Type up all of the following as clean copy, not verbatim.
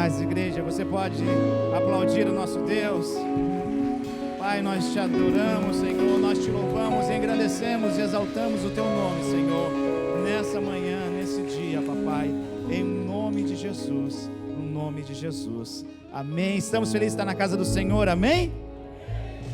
paz, igreja. Você pode aplaudir o nosso Deus. Pai, nós te adoramos, Senhor, nós te louvamos, engrandecemos e exaltamos o teu nome, Senhor, nessa manhã, nesse dia, papai, em nome de Jesus, no nome de Jesus, amém. Estamos felizes de estar na casa do Senhor, amém?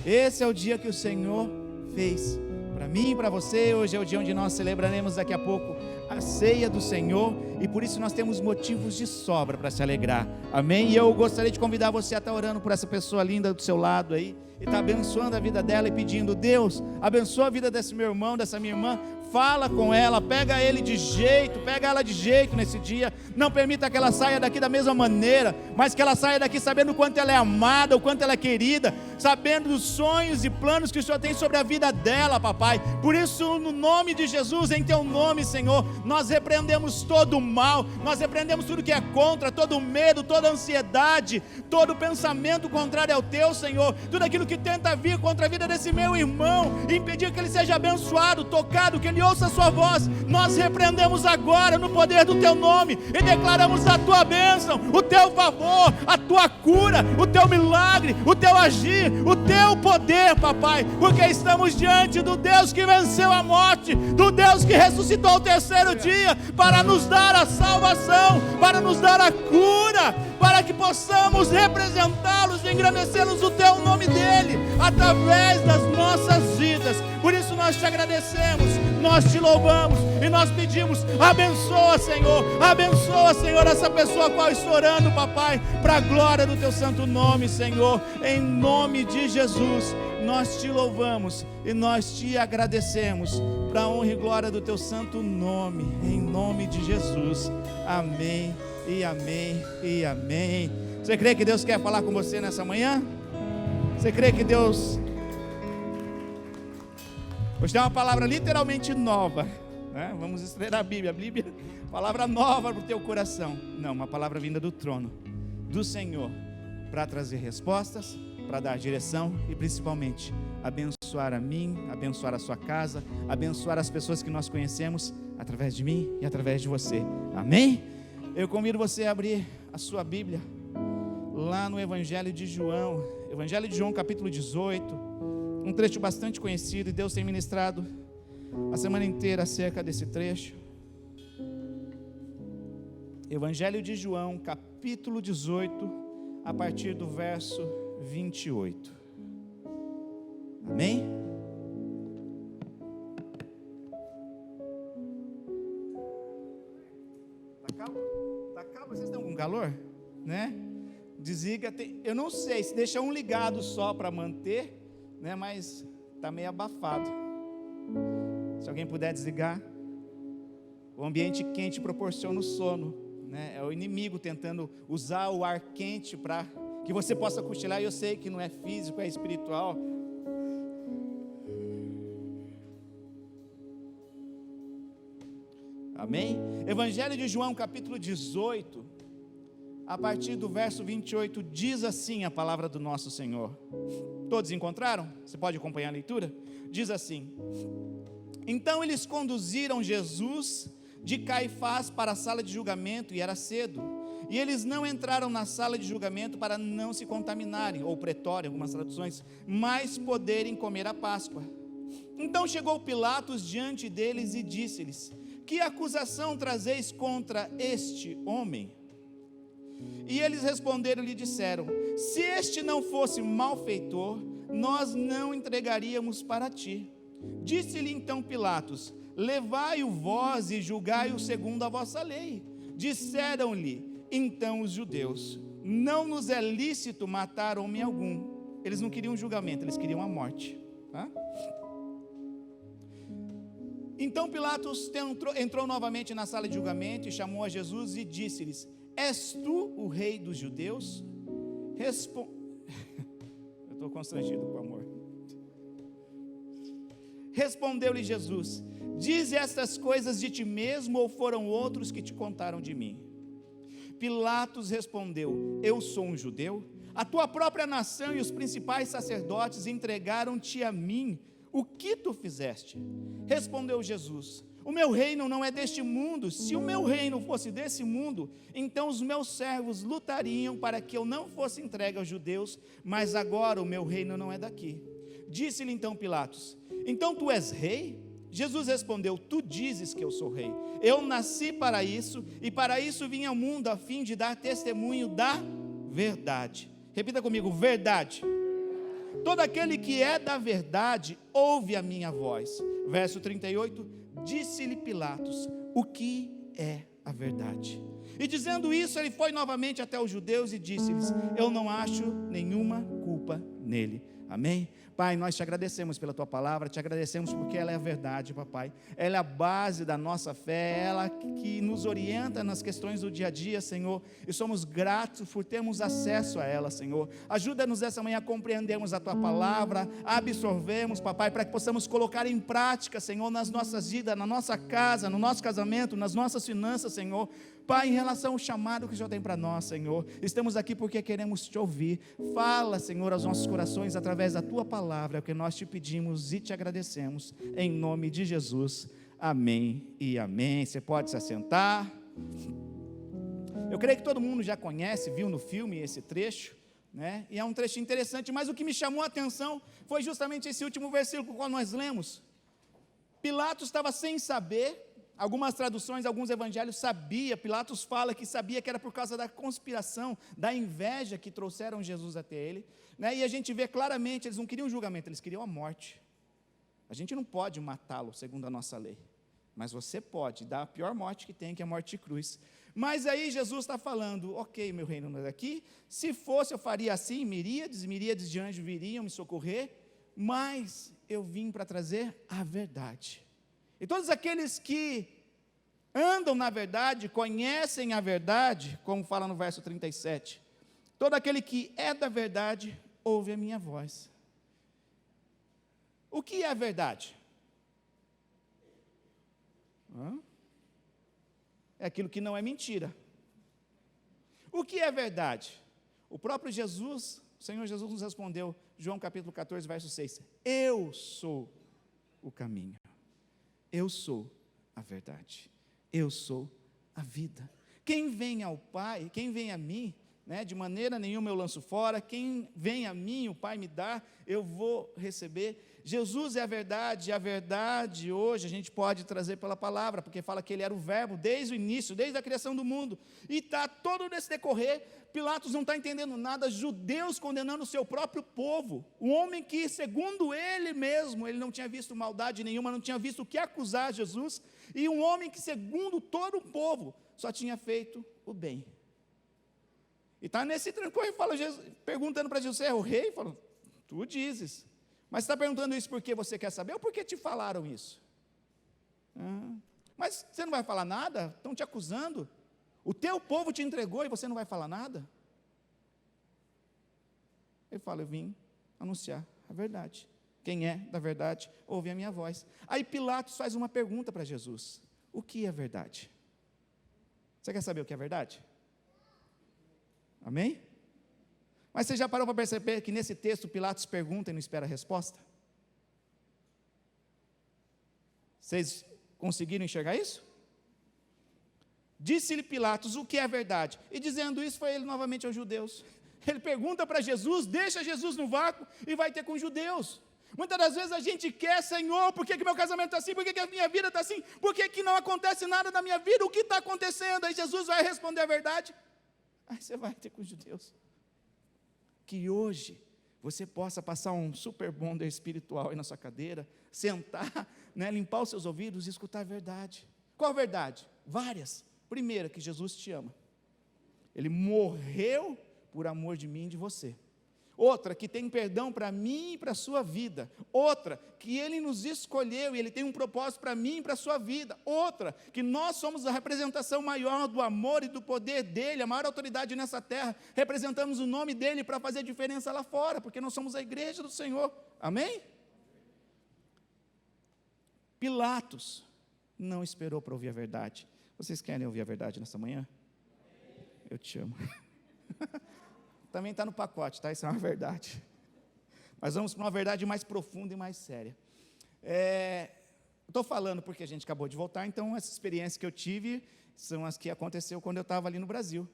Esse é o dia que o Senhor fez para mim e para você. Hoje é o dia onde nós celebraremos daqui a pouco a ceia do Senhor, e por isso nós temos motivos de sobra para se alegrar, amém? E eu gostaria de convidar você a estar orando por essa pessoa linda do seu lado aí, e está abençoando a vida dela e pedindo: Deus, abençoa a vida desse meu irmão, dessa minha irmã. Fala com ela, pega ela de jeito nesse dia. Não permita que ela saia daqui da mesma maneira, mas que ela saia daqui sabendo o quanto ela é amada, o quanto ela é querida, sabendo dos sonhos e planos que o Senhor tem sobre a vida dela, papai. Por isso, no nome de Jesus, em teu nome, Senhor, nós repreendemos todo o mal, nós repreendemos tudo que é contra, todo o medo, toda a ansiedade, todo o pensamento contrário ao teu, Senhor, tudo aquilo que tenta vir contra a vida desse meu irmão, impedir que ele seja abençoado, tocado, que ele ouça a sua voz. Nós repreendemos agora no poder do teu nome e declaramos a tua bênção, o teu favor, a tua cura, o teu milagre, o teu agir, o teu poder, papai, porque estamos diante do Deus que venceu a morte, do Deus que ressuscitou ao terceiro dia para nos dar a salvação, para nos dar a cura, para que possamos representá-los e engrandecê-los o teu nome dele através das nossas vidas. Por isso nós te agradecemos, nós te louvamos e nós pedimos: abençoa, Senhor, essa pessoa a qual estou orando, papai, para a glória do teu santo nome, Senhor, em nome de Jesus. Nós te louvamos e nós te agradecemos, para a honra e glória do teu santo nome, em nome de Jesus, amém e amém e amém. Você crê que Deus quer falar com você nessa manhã? Você crê que Deus... Hoje tem uma palavra literalmente nova, né? Vamos estudar a Bíblia, palavra nova para o teu coração. Não, uma palavra vinda do trono do Senhor, para trazer respostas, para dar direção e principalmente abençoar a mim, abençoar a sua casa, abençoar as pessoas que nós conhecemos através de mim e através de você, amém? Eu convido você a abrir a sua Bíblia lá no Evangelho de João, capítulo 18, um trecho bastante conhecido, e Deus tem ministrado a semana inteira acerca desse trecho. Evangelho de João, capítulo 18, a partir do verso 28. Amém? Tá calmo? Vocês estão com calor? Né? Desliga, eu não sei se deixa um ligado só para manter, né, mas está meio abafado. Se alguém puder desligar. O ambiente quente proporciona o sono, né? É o inimigo tentando usar o ar quente para que você possa cochilar. E eu sei que não é físico, é espiritual. Amém? Evangelho de João, capítulo 18, a partir do verso 28, diz assim a palavra do nosso Senhor. Todos encontraram? Você pode acompanhar a leitura? Diz assim: então eles conduziram Jesus de Caifás para a sala de julgamento, e era cedo, e eles não entraram na sala de julgamento para não se contaminarem, ou pretório, algumas traduções, mas poderem comer a Páscoa. Então chegou Pilatos diante deles e disse-lhes: que acusação trazeis contra este homem? E eles responderam e lhe disseram: se este não fosse malfeitor, nós não entregaríamos para ti. Disse-lhe então Pilatos: levai-o vós e julgai-o segundo a vossa lei. Disseram-lhe então os judeus: não nos é lícito matar homem algum. Eles não queriam julgamento, eles queriam a morte, tá? Então Pilatos entrou novamente na sala de julgamento e chamou a Jesus e disse-lhes: és tu o rei dos judeus? Eu estou constrangido com o amor. Respondeu-lhe Jesus: dize estas coisas de ti mesmo, ou foram outros que te contaram de mim? Pilatos respondeu: eu sou um judeu? A tua própria nação e os principais sacerdotes entregaram-te a mim. O que tu fizeste? Respondeu Jesus: O meu reino não é deste mundo. Se o meu reino fosse desse mundo, então os meus servos lutariam para que eu não fosse entregue aos judeus, mas agora o meu reino não é daqui. Disse-lhe então Pilatos: então tu és rei? Jesus respondeu: tu dizes que eu sou rei. Eu nasci para isso, e para isso vim ao mundo, a fim de dar testemunho da verdade. Repita comigo: verdade. Todo aquele que é da verdade, ouve a minha voz. Verso 38, disse-lhe Pilatos: o que é a verdade? E dizendo isso, ele foi novamente até os judeus e disse-lhes: eu não acho nenhuma culpa nele. Amém? Pai, nós te agradecemos pela tua palavra, te agradecemos porque ela é a verdade, papai. Ela é a base da nossa fé, ela que nos orienta nas questões do dia a dia, Senhor. E somos gratos por termos acesso a ela, Senhor. Ajuda-nos essa manhã a compreendermos a tua palavra, a absorvermos, papai, para que possamos colocar em prática, Senhor, nas nossas vidas, na nossa casa, no nosso casamento, nas nossas finanças, Senhor. Pai, em relação ao chamado que o Senhor tem para nós, Senhor, estamos aqui porque queremos te ouvir. Fala, Senhor, aos nossos corações através da tua palavra, é o que nós te pedimos e te agradecemos, em nome de Jesus, amém e amém. Você pode se assentar. Eu creio que todo mundo já conhece, viu no filme esse trecho, né? E é um trecho interessante, mas o que me chamou a atenção foi justamente esse último versículo que nós lemos. Pilatos estava sem saber. Algumas traduções, alguns evangelhos sabia, Pilatos fala que sabia que era por causa da conspiração, da inveja que trouxeram Jesus até ele, né? E a gente vê claramente, eles não queriam julgamento, eles queriam a morte. A gente não pode matá-lo segundo a nossa lei, mas você pode dar a pior morte que tem, que é a morte de cruz. Mas aí Jesus está falando: ok, meu reino não é daqui, se fosse eu faria assim, miríades de anjos viriam me socorrer, mas eu vim para trazer a verdade. E todos aqueles que andam na verdade, conhecem a verdade, como fala no verso 37, todo aquele que é da verdade, ouve a minha voz. O que é a verdade? É aquilo que não é mentira. O que é verdade? O próprio Jesus, o Senhor Jesus nos respondeu, João capítulo 14, verso 6, eu sou o caminho. Eu sou a verdade, eu sou a vida. Quem vem ao Pai, quem vem a mim, né, de maneira nenhuma eu lanço fora, quem vem a mim, o Pai me dá, eu vou receber. Jesus é a verdade hoje a gente pode trazer pela palavra, porque fala que ele era o verbo desde o início, desde a criação do mundo, e está todo nesse decorrer. Pilatos não está entendendo nada, judeus condenando o seu próprio povo, um homem que segundo ele mesmo, ele não tinha visto maldade nenhuma, não tinha visto o que acusar Jesus, e um homem que segundo todo o povo, só tinha feito o bem. E está nesse tranquilo, perguntando para Jesus: você é o rei? Fala: tu dizes. Mas você está perguntando isso porque você quer saber ou porque te falaram isso? Mas você não vai falar nada? Estão te acusando? O teu povo te entregou e você não vai falar nada? Ele fala: eu vim anunciar a verdade. Quem é da verdade, ouve a minha voz. Aí Pilatos faz uma pergunta para Jesus: o que é verdade? Você quer saber o que é verdade? Amém? Mas você já parou para perceber que nesse texto Pilatos pergunta e não espera a resposta? Vocês conseguiram enxergar isso? Disse-lhe Pilatos: o que é verdade? E dizendo isso, foi ele novamente aos judeus. Ele pergunta para Jesus, deixa Jesus no vácuo e vai ter com os judeus. Muitas das vezes a gente quer: Senhor, por que meu casamento está assim? Por que a minha vida está assim? Por que não acontece nada na minha vida? O que está acontecendo? Aí Jesus vai responder a verdade. Aí você vai ter com os judeus. Que hoje você possa passar um super bonder espiritual aí na sua cadeira, sentar, né, limpar os seus ouvidos e escutar a verdade. Qual a verdade? Várias. Primeira, que Jesus te ama. Ele morreu por amor de mim e de você. Outra, que tem perdão para mim e para a sua vida. Outra, que Ele nos escolheu e Ele tem um propósito para mim e para a sua vida. Outra, que nós somos a representação maior do amor e do poder dEle, a maior autoridade nessa terra. Representamos o nome dEle para fazer diferença lá fora, porque nós somos a igreja do Senhor. Amém? Pilatos não esperou para ouvir a verdade. Vocês querem ouvir a verdade nessa manhã? Eu te amo. Também está no pacote, tá? Isso é uma verdade. Mas vamos para uma verdade mais profunda e mais séria. Estou falando porque a gente acabou de voltar, então essa experiência que eu tive são as que aconteceu quando eu estava ali no Brasil.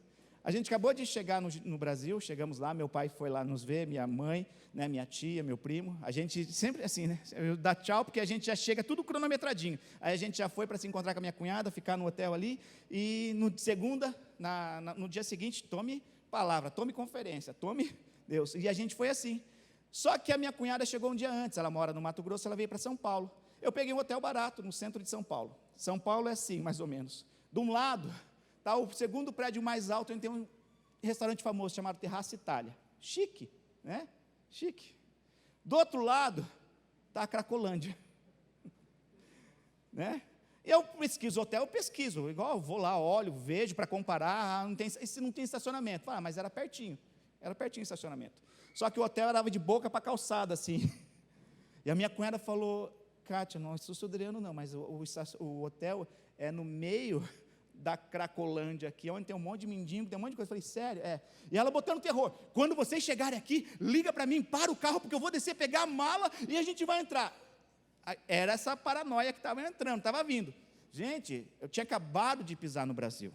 A gente acabou de chegar no Brasil, chegamos lá, meu pai foi lá nos ver, minha mãe, né, minha tia, meu primo. A gente sempre assim, né? Eu dá tchau porque a gente já chega tudo cronometradinho. Aí a gente já foi para se encontrar com a minha cunhada, ficar no hotel ali. E no dia seguinte, tome palavra, tome conferência, tome Deus. E a gente foi assim. Só que a minha cunhada chegou um dia antes, ela mora no Mato Grosso, ela veio para São Paulo. Eu peguei um hotel barato no centro de São Paulo. São Paulo é assim, mais ou menos. De um lado está o segundo prédio mais alto, onde tem um restaurante famoso chamado Terraça Itália. Chique, né? Chique. Do outro lado está a Cracolândia. Né? Eu pesquiso hotel, eu pesquiso. Igual eu vou lá, olho, vejo para comparar. Não tem estacionamento. Fala, mas era pertinho. Era pertinho o estacionamento. Só que o hotel era de boca para calçada, assim. E a minha cunhada falou, Kátia, não estou estudando não, mas o hotel é no meio da Cracolândia aqui, onde tem um monte de mendigo, tem um monte de coisa. Eu falei, sério? É. E ela botando terror. Quando vocês chegarem aqui, liga para mim, para o carro, porque eu vou descer, pegar a mala e a gente vai entrar. Era essa paranoia que estava entrando, estava vindo. Gente, eu tinha acabado de pisar no Brasil.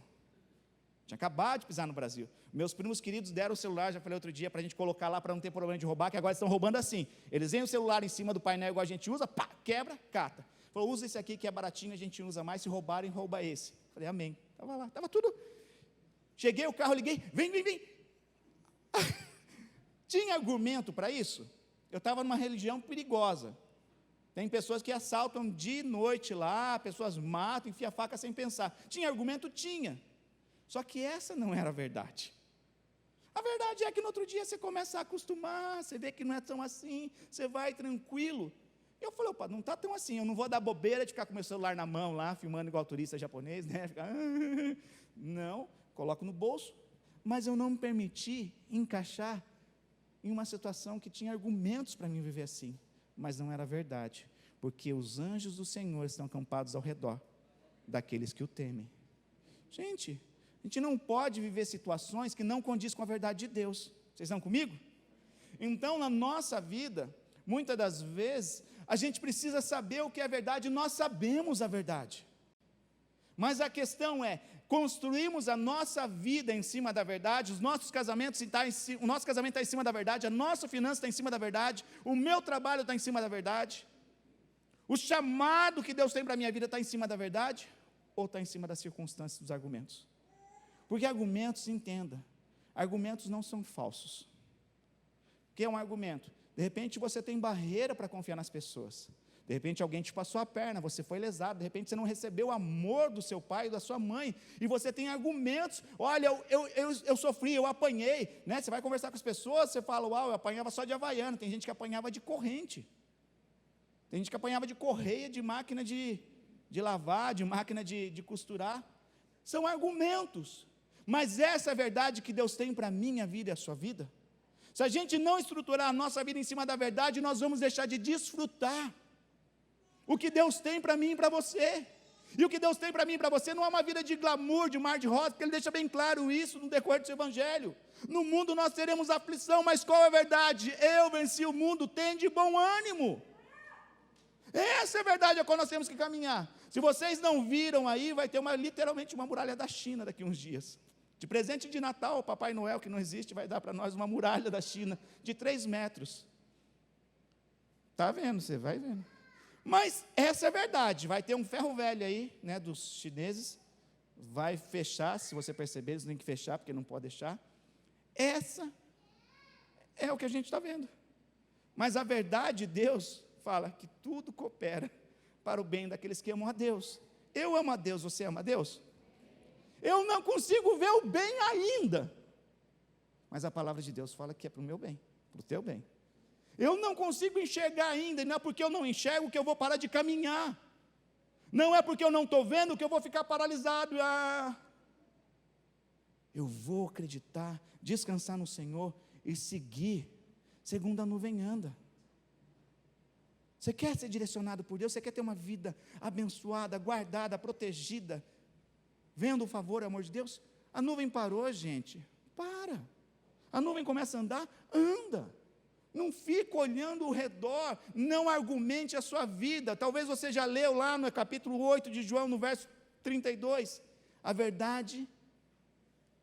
Meus primos queridos deram o celular, já falei outro dia, para a gente colocar lá, para não ter problema de roubar, que agora estão roubando assim. Eles veem o celular em cima do painel, igual a gente usa, pá, quebra, cata. Falou, usa esse aqui que é baratinho, a gente usa mais, se roubarem, rouba esse. Falei, amém. Estava lá, estava tudo. Cheguei, o carro, liguei, vem. Tinha argumento para isso? Eu estava numa religião perigosa. Tem pessoas que assaltam de noite lá, pessoas matam, enfiam a faca sem pensar. Tinha argumento? Tinha. Só que essa não era a verdade. A verdade é que no outro dia você começa a acostumar, você vê que não é tão assim, você vai tranquilo. Eu falei, opa, não está tão assim, eu não vou dar bobeira de ficar com meu celular na mão lá, filmando igual turista japonês, né? Não, coloco no bolso. Mas eu não me permiti encaixar em uma situação que tinha argumentos para mim viver assim. Mas não era verdade, porque os anjos do Senhor estão acampados ao redor daqueles que o temem. Gente, a gente não pode viver situações que não condiz com a verdade de Deus. Vocês estão comigo? Então, na nossa vida, muitas das vezes, a gente precisa saber o que é verdade, e nós sabemos a verdade. Mas a questão é, construímos a nossa vida em cima da verdade, o nosso casamento está em cima da verdade, a nossa finança está em cima da verdade, o meu trabalho está em cima da verdade, o chamado que Deus tem para a minha vida está em cima da verdade, ou está em cima das circunstâncias, dos argumentos? Porque argumentos, entenda, argumentos não são falsos. O que é um argumento? De repente você tem barreira para confiar nas pessoas. De repente alguém te passou a perna, você foi lesado, de repente você não recebeu o amor do seu pai ou da sua mãe, e você tem argumentos, olha, eu sofri, eu apanhei, né? Você vai conversar com as pessoas, você fala, uau, eu apanhava só de havaiana, tem gente que apanhava de corrente, tem gente que apanhava de correia, de máquina de lavar, de máquina de costurar, são argumentos, mas essa é a verdade que Deus tem para a minha vida e a sua vida. Se a gente não estruturar a nossa vida em cima da verdade, nós vamos deixar de desfrutar o que Deus tem para mim e para você. E o que Deus tem para mim e para você não é uma vida de glamour, de mar de rosa, porque Ele deixa bem claro isso no decorrer do seu Evangelho. No mundo nós teremos aflição, mas qual é a verdade? Eu venci o mundo, tem de bom ânimo. Essa é a verdade a qual nós temos que caminhar. Se vocês não viram aí, vai ter literalmente uma muralha da China daqui a uns dias. De presente de Natal, o Papai Noel, que não existe, vai dar para nós uma muralha da China de 3 metros. Está vendo, você vai vendo. Mas essa é a verdade, vai ter um ferro velho aí, né, dos chineses, vai fechar, se você perceber, eles têm que fechar, porque não pode deixar. Essa é o que a gente está vendo. Mas a verdade de Deus fala que tudo coopera para o bem daqueles que amam a Deus. Eu amo a Deus, você ama a Deus? Eu não consigo ver o bem ainda, mas a palavra de Deus fala que é para o meu bem, para o teu bem. Eu não consigo enxergar ainda, e não é porque eu não enxergo que eu vou parar de caminhar, não é porque eu não estou vendo que eu vou ficar paralisado. Eu vou acreditar, descansar no Senhor e seguir segundo a nuvem anda. Você quer ser direcionado por Deus? Você quer ter uma vida abençoada, guardada, protegida, vendo o favor e o amor de Deus? A nuvem parou, gente, para. A nuvem começa a andar, anda. Não fica olhando ao redor, não argumente a sua vida. Talvez você já leu lá no capítulo 8 de João, no verso 32. A verdade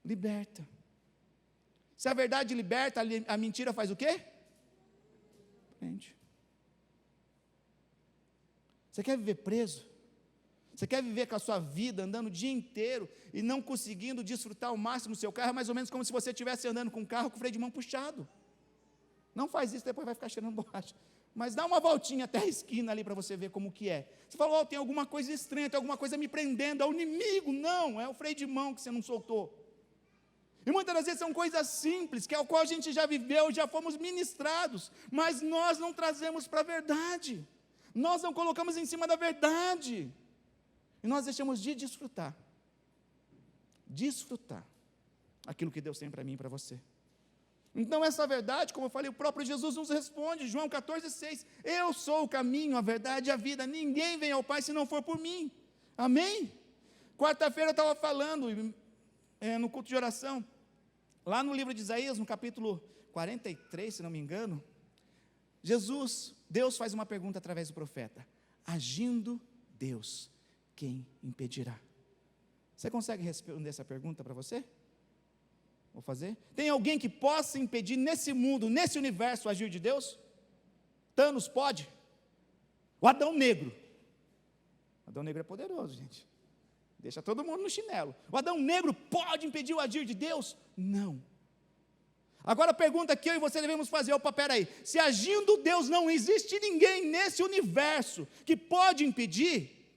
liberta. Se a verdade liberta, a mentira faz o quê? Prende. Você quer viver preso? Você quer viver com a sua vida, andando o dia inteiro e não conseguindo desfrutar ao máximo o seu carro? É mais ou menos como se você estivesse andando com um carro com o freio de mão puxado. Não faz isso, depois vai ficar cheirando borracha. Mas dá uma voltinha até a esquina ali para você ver como que é. Você fala, tem alguma coisa estranha, tem alguma coisa me prendendo, é o inimigo. Não, é o freio de mão que você não soltou. E muitas das vezes são coisas simples, que é o qual a gente já viveu, já fomos ministrados, mas nós não trazemos para a verdade. Nós não colocamos em cima da verdade. E nós deixamos de desfrutar aquilo que Deus tem para mim e para você. Então essa verdade, como eu falei, o próprio Jesus nos responde, João 14,6, eu sou o caminho, a verdade e a vida, ninguém vem ao Pai se não for por mim, amém? Quarta-feira eu estava falando, no culto de oração, lá no livro de Isaías, no capítulo 43, se não me engano, Deus faz uma pergunta através do profeta, agindo Deus, quem impedirá? Você consegue responder essa pergunta para você? Vou fazer? Tem alguém que possa impedir nesse mundo, nesse universo, o agir de Deus? Thanos pode? O Adão Negro. O Adão Negro é poderoso, gente. Deixa todo mundo no chinelo. O Adão Negro pode impedir o agir de Deus? Não. Agora a pergunta que eu e você devemos fazer, peraí, se agindo Deus não existe ninguém nesse universo que pode impedir,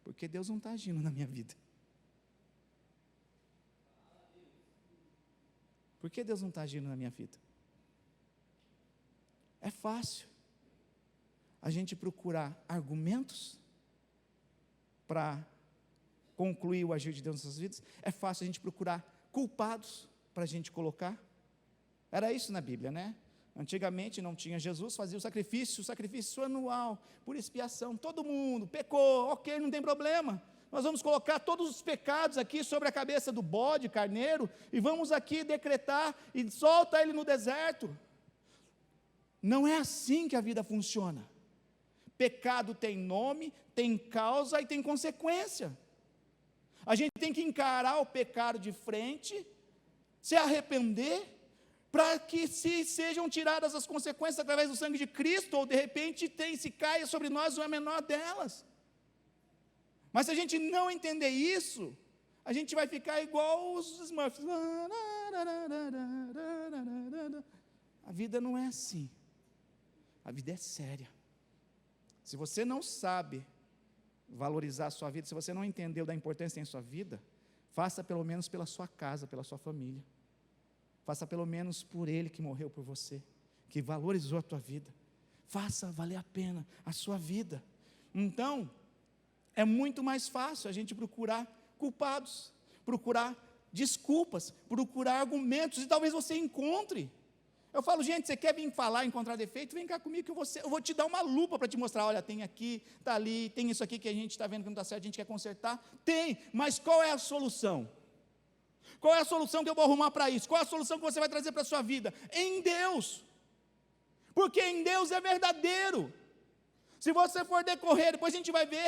porque Deus não está agindo na minha vida. Por que Deus não está agindo na minha vida? É fácil a gente procurar argumentos para concluir o agir de Deus nas nossas vidas. É fácil a gente procurar culpados para a gente colocar. Era isso na Bíblia, né? Antigamente não tinha Jesus, fazia o sacrifício anual, por expiação. Todo mundo pecou, ok, não tem problema. Nós vamos colocar todos os pecados aqui sobre a cabeça do bode, carneiro, e vamos aqui decretar e solta ele no deserto. Não é assim que a vida funciona. Pecado tem nome, tem causa e tem consequência. A gente tem que encarar o pecado de frente, se arrepender, para que sejam tiradas as consequências através do sangue de Cristo, ou de repente se caia sobre nós a menor delas. Mas se a gente não entender isso, a gente vai ficar igual os Smurfs. A vida não é assim. A vida é séria. Se você não sabe valorizar a sua vida, se você não entendeu da importância que tem em sua vida, faça pelo menos pela sua casa, pela sua família. Faça pelo menos por Ele que morreu por você, que valorizou a tua vida. Faça valer a pena a sua vida. Então, é muito mais fácil a gente procurar culpados, procurar desculpas, procurar argumentos, e talvez você encontre. Eu falo, gente, você quer vir falar, encontrar defeito? Vem cá comigo que eu vou te dar uma lupa para te mostrar, olha, tem aqui, está ali, tem isso aqui que a gente está vendo que não está certo, a gente quer consertar. Tem, mas qual é a solução? Qual é a solução que eu vou arrumar para isso? Qual é a solução que você vai trazer para a sua vida? Em Deus. Porque em Deus é verdadeiro. Se você for decorrer, depois a gente vai ver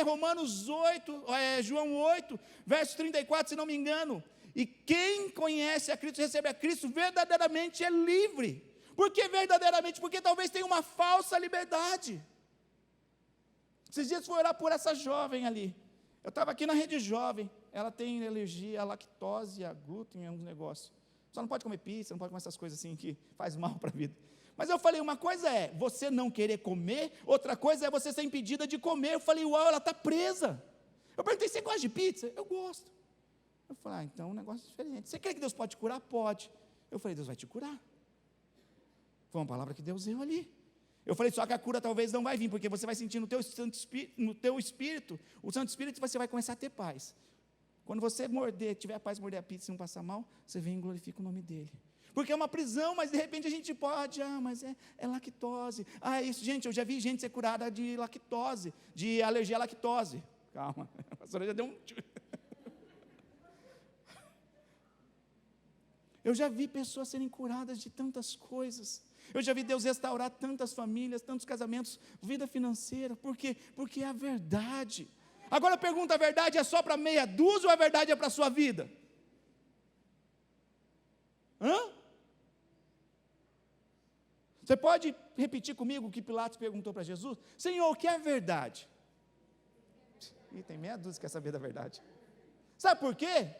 João 8, verso 34, se não me engano. E quem conhece a Cristo, recebe a Cristo, verdadeiramente é livre. Por que verdadeiramente? Porque talvez tenha uma falsa liberdade. Esses dias fui orar por essa jovem ali. Eu estava aqui na rede jovem. Ela tem alergia à lactose, a glúten, alguns negócios. Só não pode comer pizza, não pode comer essas coisas assim que faz mal para a vida. Mas eu falei, uma coisa é você não querer comer, outra coisa é você ser impedida de comer. Eu falei, uau, ela está presa. Eu perguntei, você gosta de pizza? Eu gosto. Eu falei, então é um negócio diferente. Você crê que Deus pode te curar? Pode. Eu falei, Deus vai te curar. Foi uma palavra que Deus deu ali. Eu falei, só que a cura talvez não vai vir, porque você vai sentir no teu espírito, o Santo Espírito, você vai começar a ter paz. Quando você tiver paz, morder a pizza e não passar mal, você vem e glorifica o nome dele. Porque é uma prisão, mas de repente a gente pode, mas é lactose. Isso, gente, eu já vi gente ser curada de lactose, de alergia à lactose. Calma, a pastora já deu um... Eu já vi pessoas serem curadas de tantas coisas. Eu já vi Deus restaurar tantas famílias, tantos casamentos, vida financeira. Por quê? Porque é a verdade. Agora eu pergunto, a verdade é só para meia dúzia ou a verdade é para a sua vida? Você pode repetir comigo o que Pilatos perguntou para Jesus? Senhor, o que é a verdade? E tem meia dúzia que quer saber da verdade. Sabe por quê?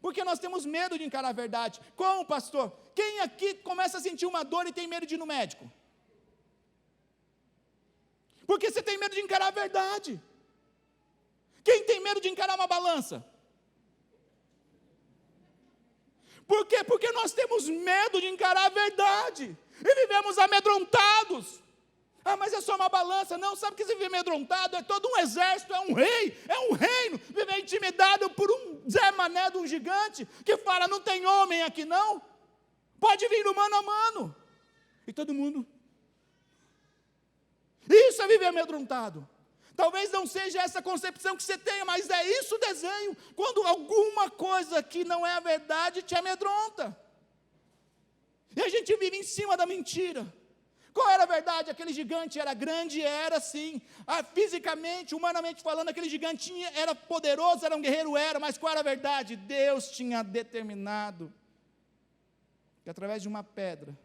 Porque nós temos medo de encarar a verdade. Como, pastor? Quem aqui começa a sentir uma dor e tem medo de ir no médico? Porque você tem medo de encarar a verdade. Quem tem medo de encarar uma balança? Por quê? Porque nós temos medo de encarar a verdade. E vivemos amedrontados. Mas é só uma balança. Não, sabe que se viver amedrontado é todo um exército, é um rei, é um reino. Viver intimidado por um Zé Mané de um gigante, que fala, não tem homem aqui não. Pode vir no mano a mano. E todo mundo. Isso é viver amedrontado. Talvez não seja essa concepção que você tenha, mas é isso o desenho. Quando alguma coisa que não é a verdade te amedronta. E a gente vive em cima da mentira. Qual era a verdade? Aquele gigante era grande, era sim. Fisicamente, humanamente falando, aquele gigante era poderoso, era um guerreiro, mas qual era a verdade? Deus tinha determinado que através de uma pedra,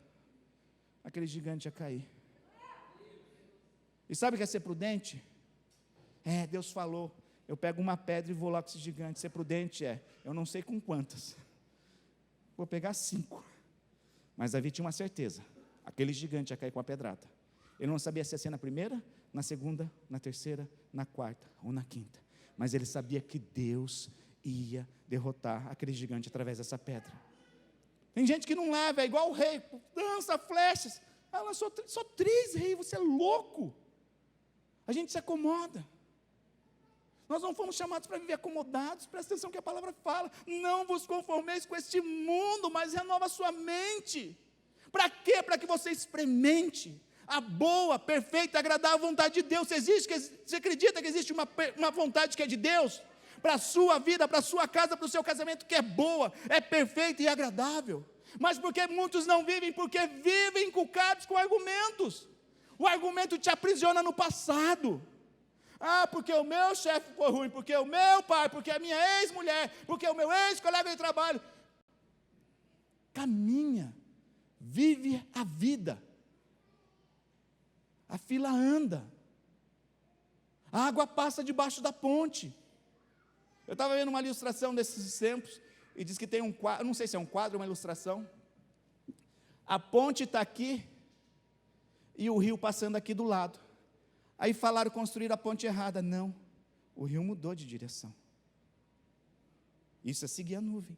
aquele gigante ia cair. E sabe o que é ser prudente? Deus falou, eu pego uma pedra e vou lá com esse gigante. Ser prudente eu não sei com quantas. Vou pegar 5. Mas Davi tinha uma certeza. Aquele gigante ia cair com a pedrada. Ele não sabia se ia ser na primeira, na segunda, na terceira, na quarta ou na quinta. Mas ele sabia que Deus ia derrotar aquele gigante através dessa pedra. Tem gente que não leva, é igual o rei, lança flechas. Lançou só 3, rei, você é louco. A gente se acomoda. Nós não fomos chamados para viver acomodados. Presta atenção que a palavra fala. Não vos conformeis com este mundo, mas renova a sua mente. Para quê? Para que você experimente a boa, perfeita, agradável vontade de Deus. Você acredita que existe uma vontade que é de Deus? Para a sua vida, para a sua casa, para o seu casamento, que é boa, é perfeita e agradável. Mas porque muitos não vivem? Porque vivem encucados com argumentos. O argumento te aprisiona no passado. Porque o meu chefe foi ruim, porque o meu pai, porque a minha ex-mulher, porque o meu ex-colega de trabalho. Caminha, vive a vida. A fila anda. A água passa debaixo da ponte. Eu estava vendo uma ilustração desses tempos, e diz que tem um quadro, não sei se é um quadro ou uma ilustração. A ponte está aqui, e o rio passando aqui do lado. Aí falaram construir a ponte errada. Não, o rio mudou de direção. Isso é seguir a nuvem.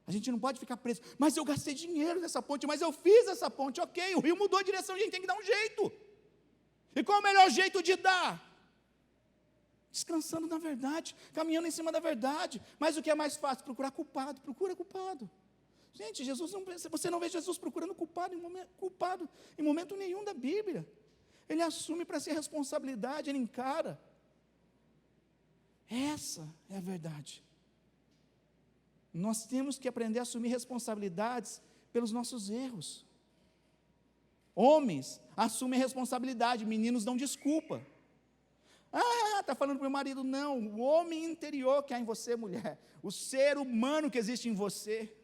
A gente não pode ficar preso. Mas eu gastei dinheiro nessa ponte, mas eu fiz essa ponte, ok, o rio mudou de direção, a gente tem que dar um jeito. E qual é o melhor jeito de dar? Descansando na verdade, caminhando em cima da verdade. Mas o que é mais fácil? Procurar culpado, procura culpado. Gente, você não vê Jesus procurando culpado em momento nenhum da Bíblia. Ele assume para si a responsabilidade, ele encara. Essa é a verdade. Nós temos que aprender a assumir responsabilidades pelos nossos erros. Homens assumem responsabilidade, meninos dão desculpa. Está falando para o meu marido. Não, o homem interior que há em você, mulher. O ser humano que existe em você.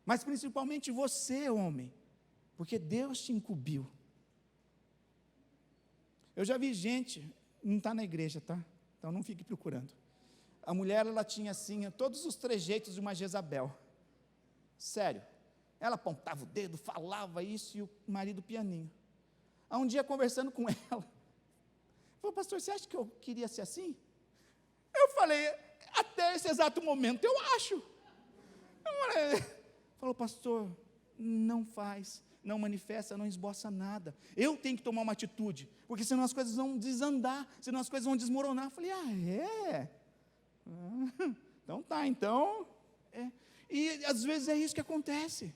Mas principalmente você, homem. Porque Deus te incumbiu. Eu já vi gente, não está na igreja, tá? Então não fique procurando. A mulher, ela tinha assim, todos os trejeitos de uma Jezabel. Sério. Ela apontava o dedo, falava isso, e o marido pianinho. Há um dia, conversando com ela, falou, pastor, você acha que eu queria ser assim? Eu falei, até esse exato momento, eu acho. Falou, pastor, não faz, não manifesta, não esboça nada. Eu tenho que tomar uma atitude, porque senão as coisas vão desandar, senão as coisas vão desmoronar. Eu falei, é? Então tá, então. E às vezes é isso que acontece.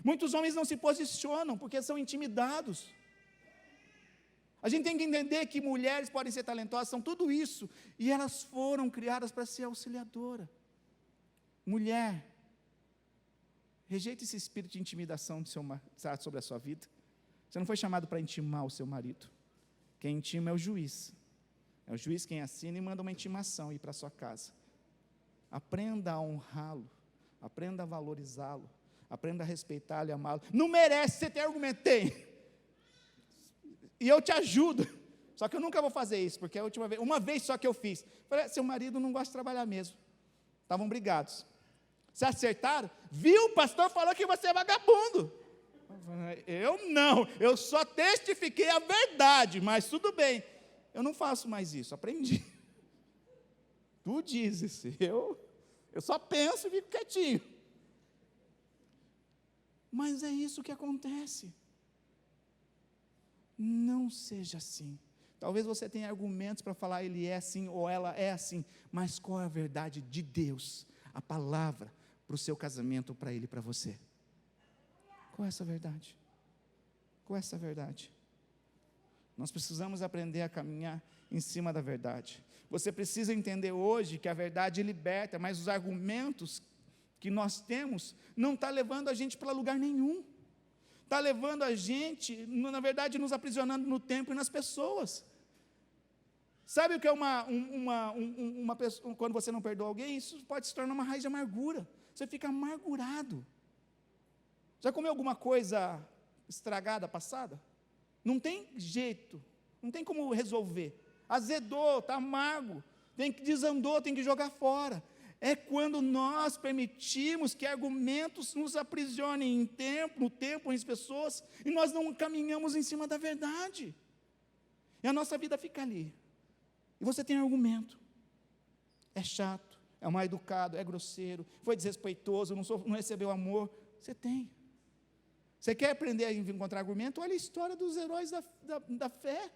Muitos homens não se posicionam porque são intimidados. A gente tem que entender que mulheres podem ser talentosas, são tudo isso, e elas foram criadas para ser auxiliadora. Mulher, rejeita esse espírito de intimidação sobre a sua vida. Você não foi chamado para intimar o seu marido. Quem intima é o juiz. É o juiz quem assina e manda uma intimação ir para a sua casa. Aprenda a honrá-lo. Aprenda a valorizá-lo. Aprenda a respeitá-lo e amá-lo. Não merece, você tem argumento? Tem. E eu te ajudo. Só que eu nunca vou fazer isso, porque a última vez, uma vez só que eu fiz. Falei, seu marido não gosta de trabalhar mesmo. Estavam brigados. Se acertaram? Viu, o pastor falou que você é vagabundo. Eu não, eu só testifiquei a verdade, mas tudo bem. Eu não faço mais isso, aprendi. Tu dizes, eu só penso e fico quietinho. Mas é isso que acontece. Não seja assim. Talvez você tenha argumentos para falar ele é assim ou ela é assim, mas qual é a verdade de Deus? A palavra para o seu casamento, para ele e para você. Qual é essa verdade? Qual é essa verdade? Nós precisamos aprender a caminhar em cima da verdade. Você precisa entender hoje que a verdade liberta, mas os argumentos que nós temos não está levando a gente para lugar nenhum. Está levando a gente, na verdade, nos aprisionando no tempo e nas pessoas. Sabe o que é uma pessoa, quando você não perdoa alguém? Isso pode se tornar uma raiz de amargura. Você fica amargurado. Já comeu alguma coisa estragada, passada? Não tem jeito, não tem como resolver. Azedou, está amargo, desandou, tem que jogar fora. É quando nós permitimos que argumentos nos aprisionem no tempo, em pessoas, e nós não caminhamos em cima da verdade. E a nossa vida fica ali. E você tem argumento. É chato, é mal educado, é grosseiro, foi desrespeitoso, não recebeu amor. Você tem. Você quer aprender a encontrar argumento? Olha a história dos heróis da fé.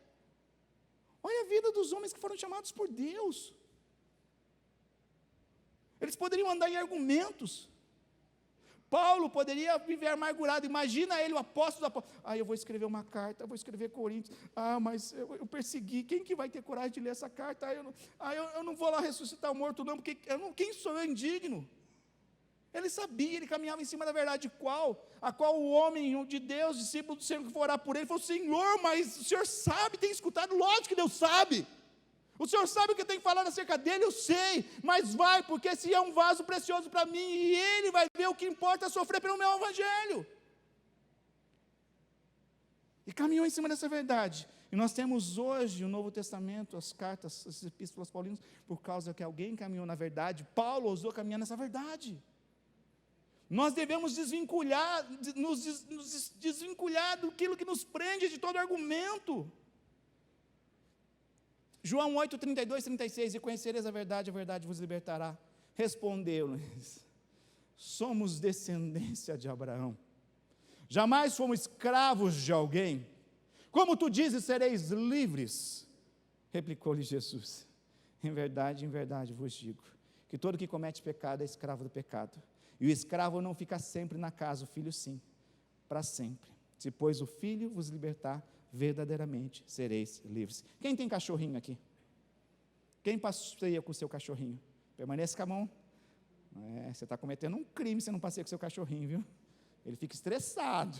Olha a vida dos homens que foram chamados por Deus. Eles poderiam andar em argumentos. Paulo poderia viver amargurado. Imagina ele, o apóstolo. Eu vou escrever uma carta, vou escrever Coríntios. Mas eu persegui. Quem que vai ter coragem de ler essa carta? Eu não vou lá ressuscitar o morto não, porque quem sou eu indigno? Ele sabia, ele caminhava em cima da verdade. A qual o homem de Deus, discípulo do Senhor, que for orar por ele, falou: Senhor, mas o Senhor sabe, tem escutado? Lógico que Deus sabe. O Senhor sabe o que eu tenho que falar acerca dele, eu sei, mas vai, porque se é um vaso precioso para mim, e ele vai ver o que importa sofrer pelo meu evangelho. E caminhou em cima dessa verdade. E nós temos hoje o Novo Testamento, as cartas, as epístolas paulinas, por causa que alguém caminhou na verdade. Paulo ousou caminhar nessa verdade. Nós devemos nos desvincular daquilo que nos prende de todo argumento. João 8, 32, 36, e conhecereis a verdade vos libertará. Respondeu-lhes: somos descendência de Abraão, jamais fomos escravos de alguém. Como tu dizes, sereis livres. Replicou-lhe Jesus: em verdade vos digo, que todo que comete pecado é escravo do pecado. E o escravo não fica sempre na casa, o filho sim, para sempre. Se, pois, o filho vos libertar, verdadeiramente sereis livres. Quem tem cachorrinho aqui? Quem passeia com o seu cachorrinho? Permaneça com a mão. Você está cometendo um crime se não passeia com o seu cachorrinho, viu? Ele fica estressado,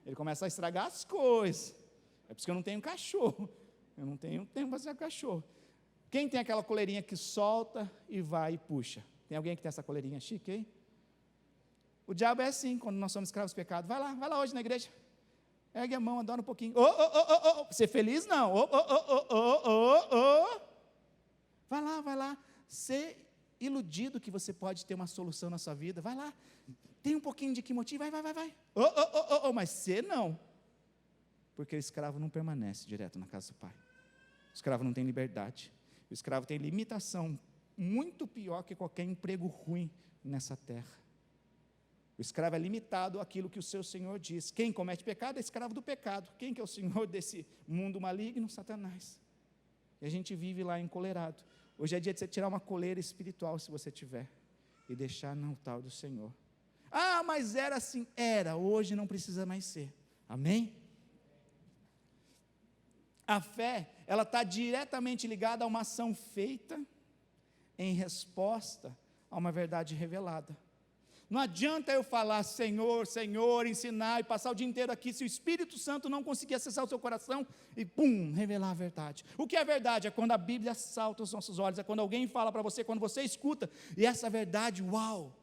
ele começa a estragar as coisas. É por isso que eu não tenho cachorro. Eu não tenho tempo para passear com cachorro. Quem tem aquela coleirinha que solta e vai e puxa? Tem alguém que tem essa coleirinha chique aí? O diabo é assim, quando nós somos escravos do pecado. Vai lá hoje na igreja. Ergue a mão, adora um pouquinho. Ser feliz não. Vai lá. Ser iludido que você pode ter uma solução na sua vida. Vai lá. Tem um pouquinho de que motivo? Vai. Mas ser não. Porque o escravo não permanece direto na casa do pai. O escravo não tem liberdade. O escravo tem limitação muito pior que qualquer emprego ruim nessa terra. O escravo é limitado àquilo que o seu Senhor diz. Quem comete pecado é escravo do pecado. Quem que é o Senhor desse mundo maligno? Satanás. E a gente vive lá encolerado. Hoje é dia de você tirar uma coleira espiritual, se você tiver, e deixar no altar do Senhor. Mas era assim. Era, hoje não precisa mais ser. Amém? A fé, ela está diretamente ligada a uma ação feita em resposta a uma verdade revelada. Não adianta eu falar Senhor, Senhor, ensinar e passar o dia inteiro aqui, se o Espírito Santo não conseguir acessar o seu coração e pum, revelar a verdade. O que é verdade? É quando a Bíblia salta aos nossos olhos, é quando alguém fala para você, quando você escuta, e essa verdade, uau,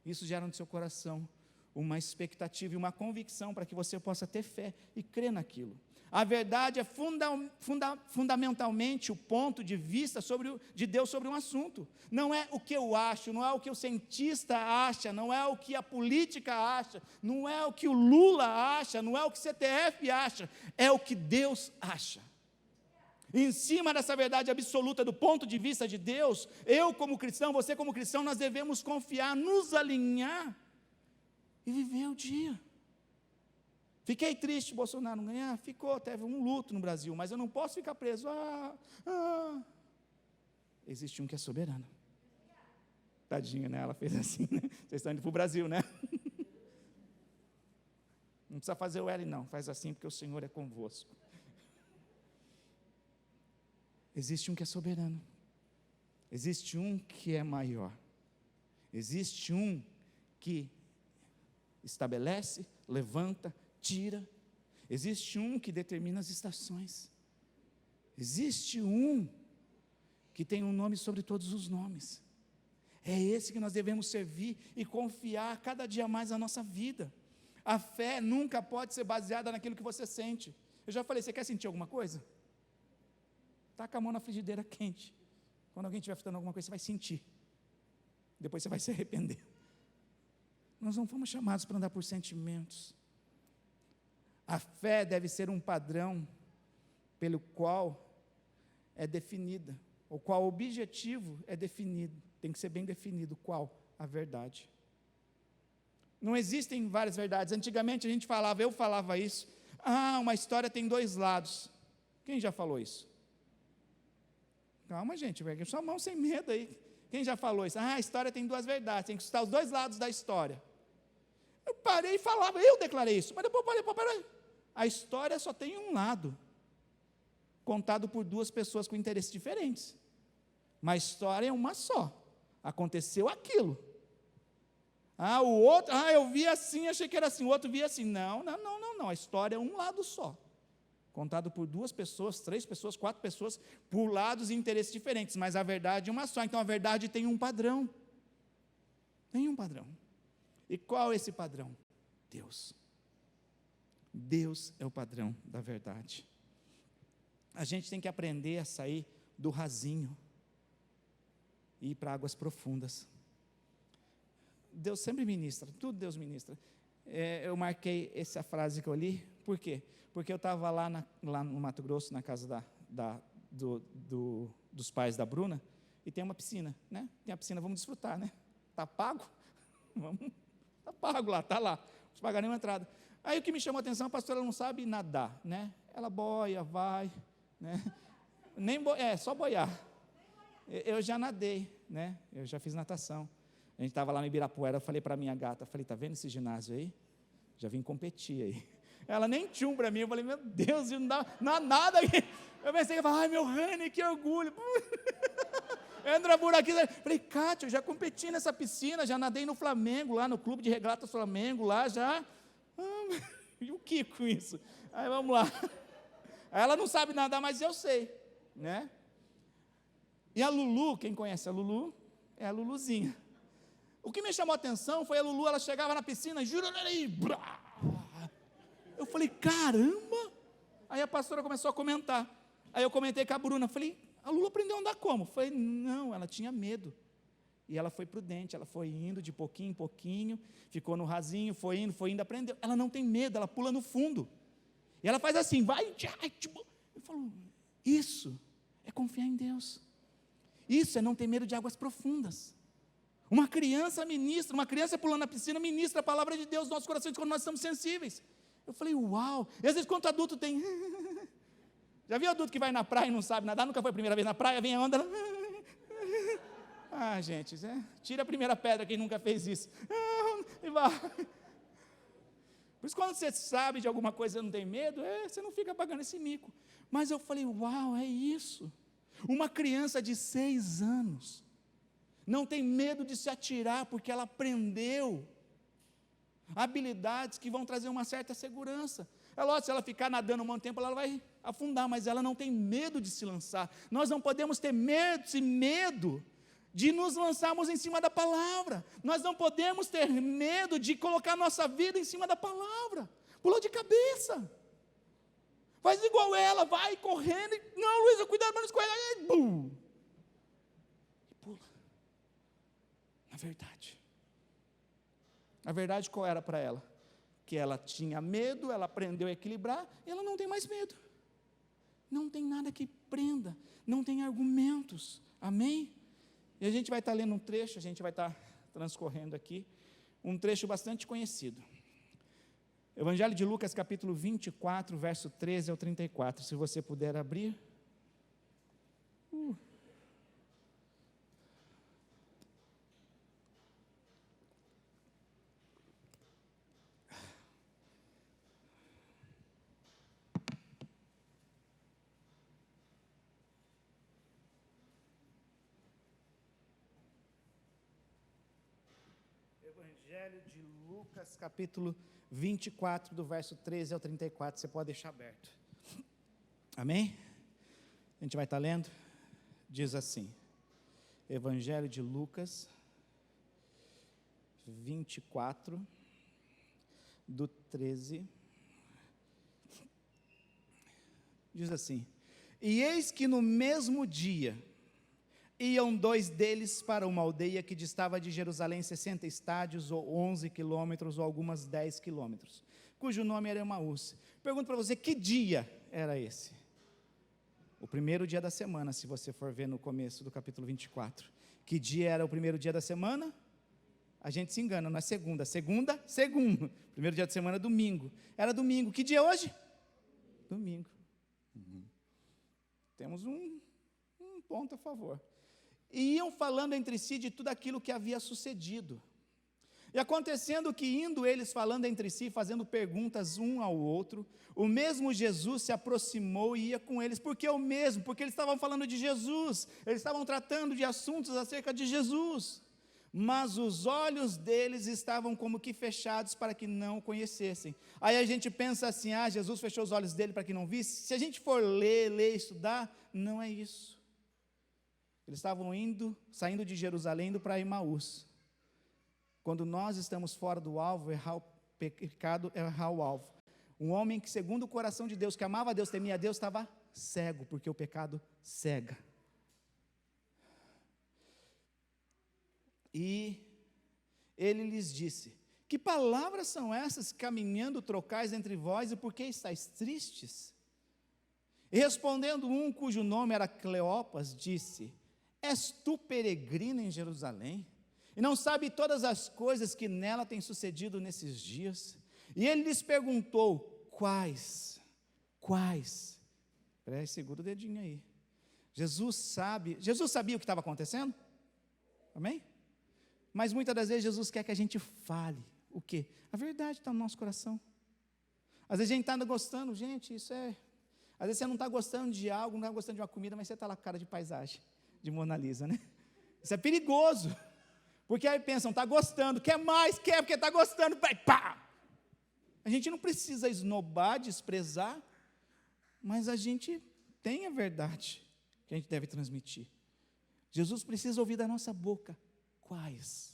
isso gera no seu coração uma expectativa e uma convicção para que você possa ter fé e crer naquilo. A verdade é fundamentalmente o ponto de vista de Deus sobre um assunto. Não é o que eu acho, não é o que o cientista acha, não é o que a política acha, não é o que o Lula acha, não é o que o CTF acha, é o que Deus acha. E em cima dessa verdade absoluta do ponto de vista de Deus, eu como cristão, você como cristão, nós devemos confiar, nos alinhar e viver o dia. Fiquei triste, Bolsonaro não ganhar? Ficou, teve um luto no Brasil, mas eu não posso ficar preso. Existe um que é soberano. Tadinha, né? Ela fez assim, né? Vocês estão indo para o Brasil, né? Não precisa fazer o L não, faz assim porque o Senhor é convosco. Existe um que é soberano. Existe um que é maior. Existe um que estabelece, levanta, tira. Existe um que determina as estações. Existe um que tem um nome sobre todos os nomes. É esse que nós devemos servir e confiar cada dia mais na nossa vida. A fé nunca pode ser baseada naquilo que você sente. Eu já falei, você quer sentir alguma coisa? Taca a mão na frigideira quente. Quando alguém estiver fritando alguma coisa, você vai sentir. Depois você vai se arrepender. Nós não fomos chamados para andar por sentimentos. A fé deve ser um padrão pelo qual é definida, o qual o objetivo é definido, tem que ser bem definido, qual? A verdade. Não existem várias verdades. Antigamente a gente falava, eu falava isso, uma história tem dois lados. Quem já falou isso? Calma, gente, pega sua mão sem medo aí. Quem já falou isso? A história tem duas verdades, tem que escutar os dois lados da história. Eu parei e falava, eu declarei isso, mas depois parei. A história só tem um lado, contado por duas pessoas com interesses diferentes. Mas a história é uma só. Aconteceu aquilo. O outro, eu vi assim, achei que era assim, o outro via assim. Não. A história é um lado só. Contado por duas pessoas, 3 pessoas, 4 pessoas, por lados e interesses diferentes, mas a verdade é uma só. Então a verdade tem um padrão. Tem um padrão. E qual é esse padrão? Deus. Deus é o padrão da verdade. A gente tem que aprender a sair do rasinho e ir para águas profundas. Deus sempre ministra, tudo Deus ministra. Eu marquei essa frase que eu li, por quê? Porque eu estava lá no Mato Grosso, na casa dos pais da Bruna, e tem uma piscina, né? Tem a piscina, vamos desfrutar, né? Está pago? Está pago lá, está lá. Vamos pagar nenhuma entrada. Aí o que me chamou a atenção, a pastora não sabe nadar, né? Ela boia, vai, né? Só boiar. Eu já nadei, né? Eu já fiz natação. A gente estava lá no Ibirapuera, eu falei para a minha gata, está vendo esse ginásio aí? Já vim competir aí. Ela nem tchum para mim, eu falei, meu Deus, não dá nada aqui. Eu pensei, meu Rani, que orgulho. Entra por aqui, falei, Cátia, eu já competi nessa piscina, já nadei no Flamengo, lá no Clube de Regatas Flamengo, lá já. E o que com isso? Aí vamos lá. Ela não sabe nadar, mas eu sei, né? E a Lulu, quem conhece a Lulu? É a Luluzinha. O que me chamou a atenção foi a Lulu, ela chegava na piscina, eu falei, caramba! Aí a pastora começou a comentar. Aí eu comentei com a Bruna, falei, a Lulu aprendeu a andar como? Falei, não, ela tinha medo. E ela foi prudente, ela foi indo de pouquinho em pouquinho, ficou no rasinho, foi indo, aprendeu. Ela não tem medo, ela pula no fundo. E ela faz assim, vai, eu falo, isso é confiar em Deus. Isso é não ter medo de águas profundas. Uma criança ministra, uma criança pulando na piscina ministra a palavra de Deus nos nossos corações quando nós estamos sensíveis. Eu falei, uau! E às vezes quando adulto tem... Já viu adulto que vai na praia e não sabe nadar? Nunca foi a primeira vez na praia, vem a onda... gente, tira a primeira pedra quem nunca fez isso. E vai. Por isso quando você sabe de alguma coisa e não tem medo, você não fica pagando esse mico. Mas eu falei, uau, é isso. Uma criança de 6 anos não tem medo de se atirar, porque ela aprendeu habilidades que vão trazer uma certa segurança. É lógico, se ela ficar nadando um monte de tempo, ela vai afundar, mas ela não tem medo de se lançar. Nós não podemos ter medo de nos lançarmos em cima da palavra. Nós não podemos ter medo de colocar nossa vida em cima da palavra. Pulou de cabeça. Faz igual ela, vai correndo. Não, Luísa, cuidado para não escorregar. E pula. A verdade qual era para ela? Que ela tinha medo, ela aprendeu a equilibrar, e ela não tem mais medo. Não tem nada que prenda, não tem argumentos. Amém? E a gente vai estar lendo um trecho, a gente vai estar transcorrendo aqui, um trecho bastante conhecido. Evangelho de Lucas, capítulo 24, verso 13 ao 34, se você puder abrir. Evangelho de Lucas, capítulo 24, do verso 13 ao 34, você pode deixar aberto. Amém? A gente vai estar lendo, diz assim, Evangelho de Lucas, 24, do 13, diz assim, e eis que no mesmo dia, iam 2 deles para uma aldeia que distava de Jerusalém 60 estádios, ou 11 quilômetros, ou algumas 10 quilômetros, cujo nome era Emaús. Pergunto para você, que dia era esse? O primeiro dia da semana, se você for ver no começo do capítulo 24. Que dia era o primeiro dia da semana? A gente se engana, não é segunda. Segundo. Primeiro dia da semana, domingo. Era domingo. Que dia é hoje? Domingo. Temos um ponto a favor. E iam falando entre si de tudo aquilo que havia sucedido. E acontecendo que, indo eles falando entre si, fazendo perguntas um ao outro, o mesmo Jesus se aproximou e ia com eles. Por que o mesmo? Porque eles estavam falando de Jesus, eles estavam tratando de assuntos acerca de Jesus. Mas os olhos deles estavam como que fechados para que não o conhecessem. Aí a gente pensa assim, Jesus fechou os olhos dele para que não visse. Se a gente for ler, estudar, não é isso. Eles estavam saindo de Jerusalém, indo para Emaús. Quando nós estamos fora do alvo, errar o pecado é errar o alvo. Um homem que, segundo o coração de Deus, que amava a Deus, temia a Deus, estava cego, porque o pecado cega. E ele lhes disse, que palavras são essas, caminhando trocais entre vós, e por que estáis tristes? E respondendo um, cujo nome era Cleopas, disse, és tu peregrino em Jerusalém? E não sabe todas as coisas que nela têm sucedido nesses dias? E ele lhes perguntou, quais? Segura o dedinho aí. Jesus sabia o que estava acontecendo? Amém? Mas muitas das vezes Jesus quer que a gente fale o quê? A verdade está no nosso coração. Às vezes a gente está gostando, gente, isso é... Às vezes você não está gostando de algo, não está gostando de uma comida, mas você está lá com cara de paisagem, de Mona Lisa, né? Isso é perigoso. Porque aí pensam, está gostando, quer mais, quer, porque está gostando, vai, pá! A gente não precisa esnobar, desprezar, mas a gente tem a verdade que a gente deve transmitir. Jesus precisa ouvir da nossa boca, quais?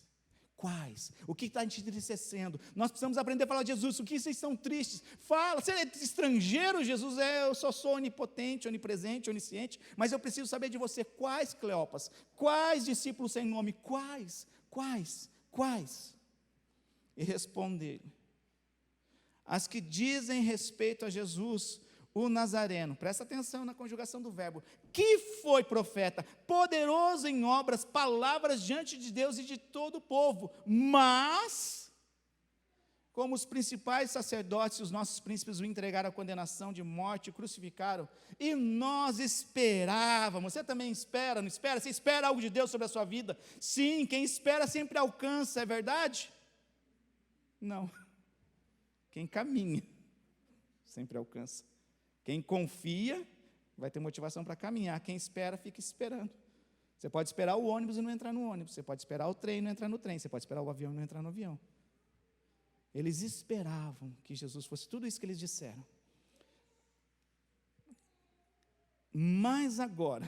O que está te entristecendo? Nós precisamos aprender a falar de Jesus, o que vocês estão tristes? Fala, você é estrangeiro, Jesus eu só sou onipotente, onipresente, onisciente, mas eu preciso saber de você, quais Cleopas? Quais discípulos sem nome? Quais? E responder-lhe, as que dizem respeito a Jesus, o Nazareno, presta atenção na conjugação do verbo, que foi profeta, poderoso em obras, palavras diante de Deus e de todo o povo, mas, como os principais sacerdotes e os nossos príncipes o entregaram à condenação de morte, crucificaram, e nós esperávamos, você também espera, não espera? Você espera algo de Deus sobre a sua vida? Sim, quem espera sempre alcança, é verdade? Não, quem caminha, sempre alcança. Quem confia, vai ter motivação para caminhar. Quem espera, fica esperando. Você pode esperar o ônibus e não entrar no ônibus. Você pode esperar o trem e não entrar no trem. Você pode esperar o avião e não entrar no avião. Eles esperavam que Jesus fosse tudo isso que eles disseram. Mas agora,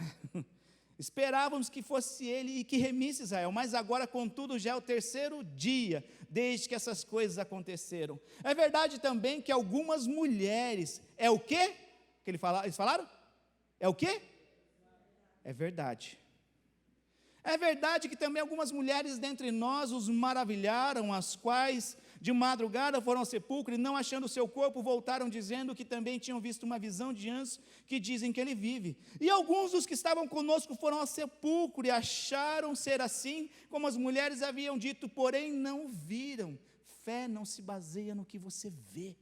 esperávamos que fosse ele e que remisse Israel, mas agora, contudo, já é o terceiro dia desde que essas coisas aconteceram. É verdade também que algumas mulheres, é o quê? Que eles falaram? É o quê? É verdade. É verdade que também algumas mulheres dentre nós os maravilharam, as quais de madrugada foram ao sepulcro e não achando o seu corpo, voltaram dizendo que também tinham visto uma visão de anjos que dizem que ele vive. E alguns dos que estavam conosco foram ao sepulcro e acharam ser assim, como as mulheres haviam dito, porém não viram. Fé não se baseia no que você vê.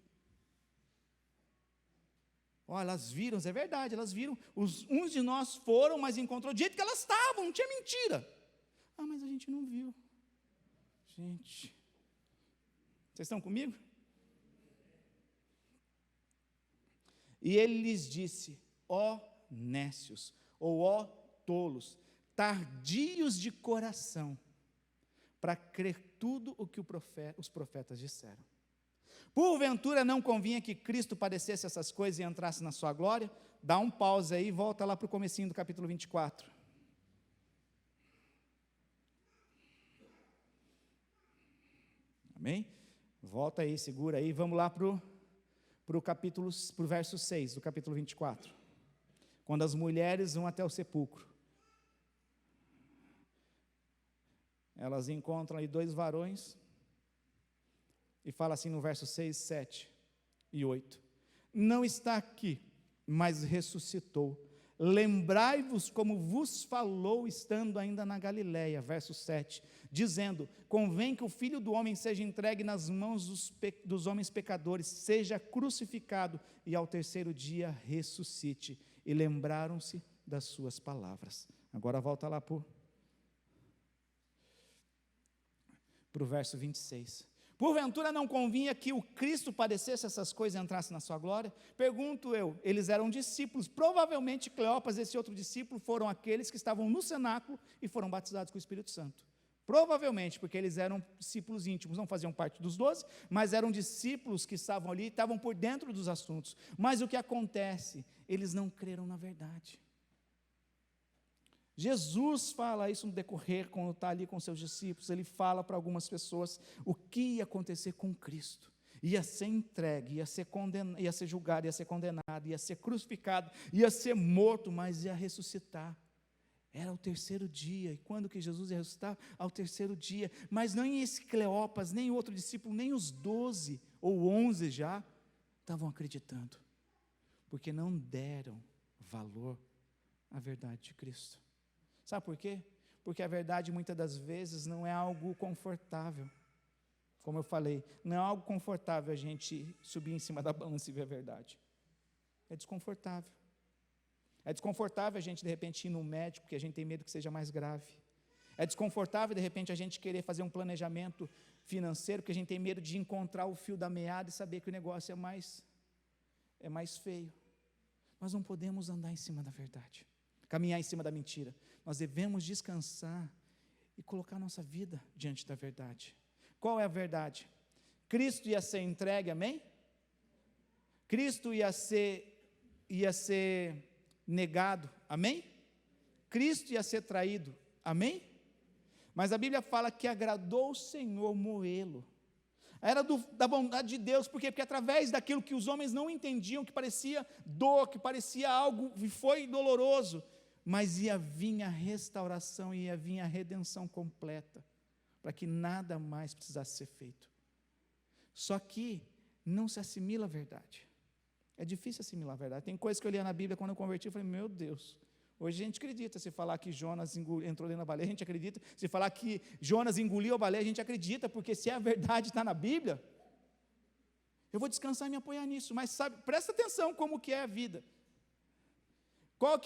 Olha, elas viram, é verdade, elas viram. Uns de nós foram, mas encontrou do jeito que elas estavam, não tinha mentira. Ah, mas a gente não viu. Gente, vocês estão comigo? E ele lhes disse, ó nécios, ou ó tolos, tardios de coração, para crer tudo o que os profetas disseram. Porventura não convinha que Cristo padecesse essas coisas e entrasse na sua glória? Dá um pause aí e volta lá para o comecinho do capítulo 24. Amém? Volta aí, segura aí, vamos lá para o verso 6 do capítulo 24. Quando as mulheres vão até o sepulcro, elas encontram ali 2 varões, e fala assim no verso 6, 7 e 8. Não está aqui, mas ressuscitou. Lembrai-vos como vos falou, estando ainda na Galileia, verso 7, dizendo, convém que o Filho do Homem seja entregue nas mãos dos homens pecadores, seja crucificado, e ao terceiro dia ressuscite. E lembraram-se das suas palavras. Agora volta lá para o verso 26. Porventura não convinha que o Cristo padecesse essas coisas e entrasse na sua glória? Pergunto eu, eles eram discípulos, provavelmente Cleopas, esse outro discípulo, foram aqueles que estavam no cenáculo e foram batizados com o Espírito Santo. Provavelmente, porque eles eram discípulos íntimos, não faziam parte dos 12, mas eram discípulos que estavam ali, estavam por dentro dos assuntos. Mas o que acontece? Eles não creram na verdade. Jesus fala isso no decorrer, quando está ali com seus discípulos, ele fala para algumas pessoas o que ia acontecer com Cristo. Ia ser entregue, ia ser condenado, ia ser julgado, ia ser condenado, ia ser crucificado, ia ser morto, mas ia ressuscitar. Era o terceiro dia. E quando que Jesus ia ressuscitar? Ao terceiro dia. Mas nem esse Cleopas, nem outro discípulo, nem os 12 ou 11 já estavam acreditando, porque não deram valor à verdade de Cristo. Sabe por quê? Porque a verdade muitas das vezes não é algo confortável. Como eu falei, não é algo confortável a gente subir em cima da balança e ver a verdade. É desconfortável. É desconfortável a gente de repente ir no médico, porque a gente tem medo que seja mais grave. É desconfortável de repente a gente querer fazer um planejamento financeiro, porque a gente tem medo de encontrar o fio da meada e saber que o negócio é mais feio. Nós não podemos andar em cima da verdade, caminhar em cima da mentira. Nós devemos descansar e colocar nossa vida diante da verdade. Qual é a verdade? Cristo ia ser entregue, amém? Cristo ia ser negado, amém? Cristo ia ser traído, amém? Mas a Bíblia fala que agradou o Senhor moê-lo. Era da bondade de Deus, por quê? Porque através daquilo que os homens não entendiam, que parecia dor, que parecia algo, foi doloroso, mas ia vir a restauração, ia vir a redenção completa, para que nada mais precisasse ser feito. Só que não se assimila a verdade. É difícil assimilar a verdade. Tem coisas que eu lia na Bíblia quando eu converti, eu falei, meu Deus, hoje a gente acredita. Se falar que Jonas entrou dentro da baleia, a gente acredita. Se falar que Jonas engoliu a baleia, a gente acredita, porque se a verdade está na Bíblia, eu vou descansar e me apoiar nisso. Mas sabe, presta atenção como que é a vida.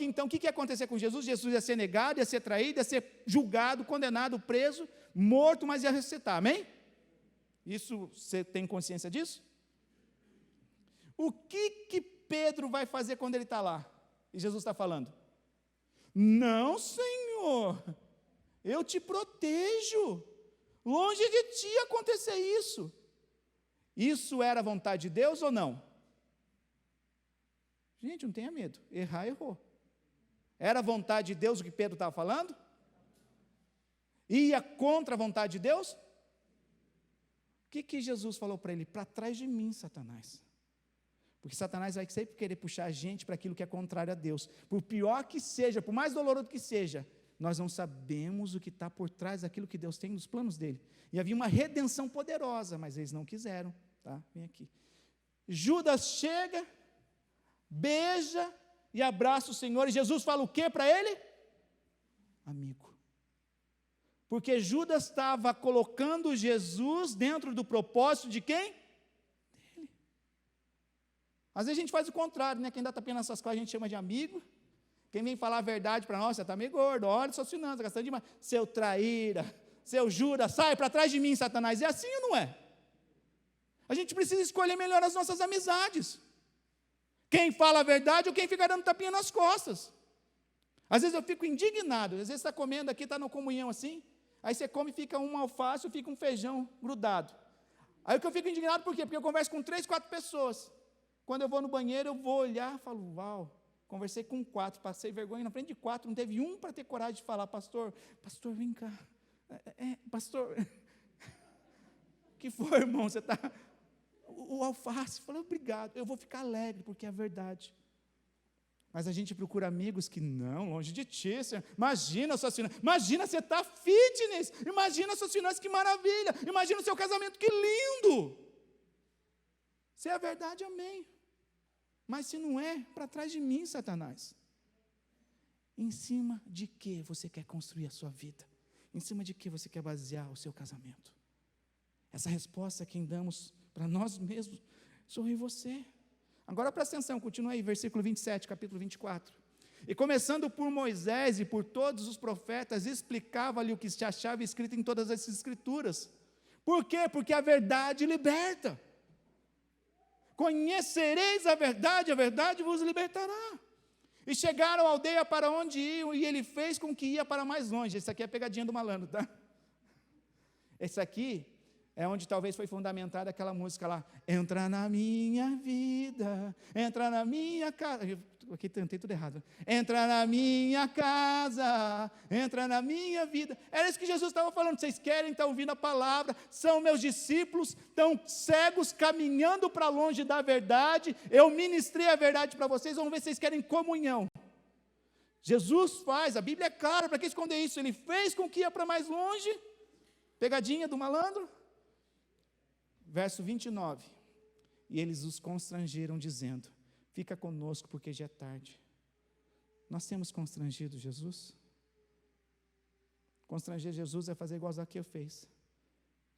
Então, o que ia acontecer com Jesus? Jesus ia ser negado, ia ser traído, ia ser julgado, condenado, preso, morto, mas ia ressuscitar, amém? Isso, você tem consciência disso? O que Pedro vai fazer quando ele está lá? E Jesus está falando, não, Senhor, Senhor, eu te protejo. Longe de ti acontecer isso. Isso era a vontade de Deus ou não? Gente, não tenha medo. Errar, errou. Era a vontade de Deus o que Pedro estava falando? Ia contra a vontade de Deus? O que Jesus falou para ele? Para trás de mim, Satanás. Porque Satanás vai sempre querer puxar a gente para aquilo que é contrário a Deus. Por pior que seja, por mais doloroso que seja, nós não sabemos o que está por trás daquilo que Deus tem nos planos dele. E havia uma redenção poderosa, mas eles não quiseram. Tá? Vem aqui. Judas chega, beija e abraça o Senhor. E Jesus fala o que para ele? Amigo. Porque Judas estava colocando Jesus dentro do propósito de quem? Dele. Às vezes a gente faz o contrário, né? Quem dá tapinha nessas coisas a gente chama de amigo. Quem vem falar a verdade para nós, você está meio gordo, olha suas finanças, gastando demais. Seu traíra, seu Judas, sai para trás de mim, Satanás. É assim ou não é? A gente precisa escolher melhor as nossas amizades. Quem fala a verdade ou quem fica dando tapinha nas costas. Às vezes eu fico indignado, às vezes você está comendo aqui, está na comunhão assim, aí você come e fica um alface ou fica um feijão grudado. Aí o que eu fico indignado por quê? Porque eu converso com 3, 4 pessoas. Quando eu vou no banheiro, eu vou olhar e falo, uau, conversei com 4, passei vergonha na frente de 4, não teve um para ter coragem de falar, pastor, vem cá, pastor, que foi, irmão, você está... O alface, falou, obrigado, eu vou ficar alegre, porque é verdade. Mas a gente procura amigos que, não, longe de ti, imagina suas finanças, imagina você está fitness, imagina suas finanças, que maravilha, imagina o seu casamento, que lindo. Se é a verdade, amém. Mas se não é, para trás de mim, Satanás. Em cima de que você quer construir a sua vida? Em cima de que você quer basear o seu casamento? Essa resposta quem damos para nós mesmos, sou eu e você. Agora presta atenção, continua aí, versículo 27, capítulo 24. E começando por Moisés e por todos os profetas, explicava-lhe o que se achava escrito em todas as escrituras. Por quê? Porque a verdade liberta. Conhecereis a verdade vos libertará. E chegaram à aldeia para onde iam, e ele fez com que ia para mais longe. Esse aqui é a pegadinha do malandro, tá? Esse aqui é onde talvez foi fundamentada aquela música lá, entra na minha vida, entra na minha casa, aqui cantei tudo errado, entra na minha casa, entra na minha vida, era isso que Jesus estava falando, vocês querem estar ouvindo a palavra, são meus discípulos, estão cegos, caminhando para longe da verdade, eu ministrei a verdade para vocês, vamos ver se vocês querem comunhão. Jesus faz, a Bíblia é clara, para que esconder isso? Ele fez com que ia para mais longe, pegadinha do malandro. Verso 29, e eles os constrangeram, dizendo, fica conosco, porque já é tarde. Nós temos constrangido Jesus? Constranger Jesus é fazer igual Zaqueu fez,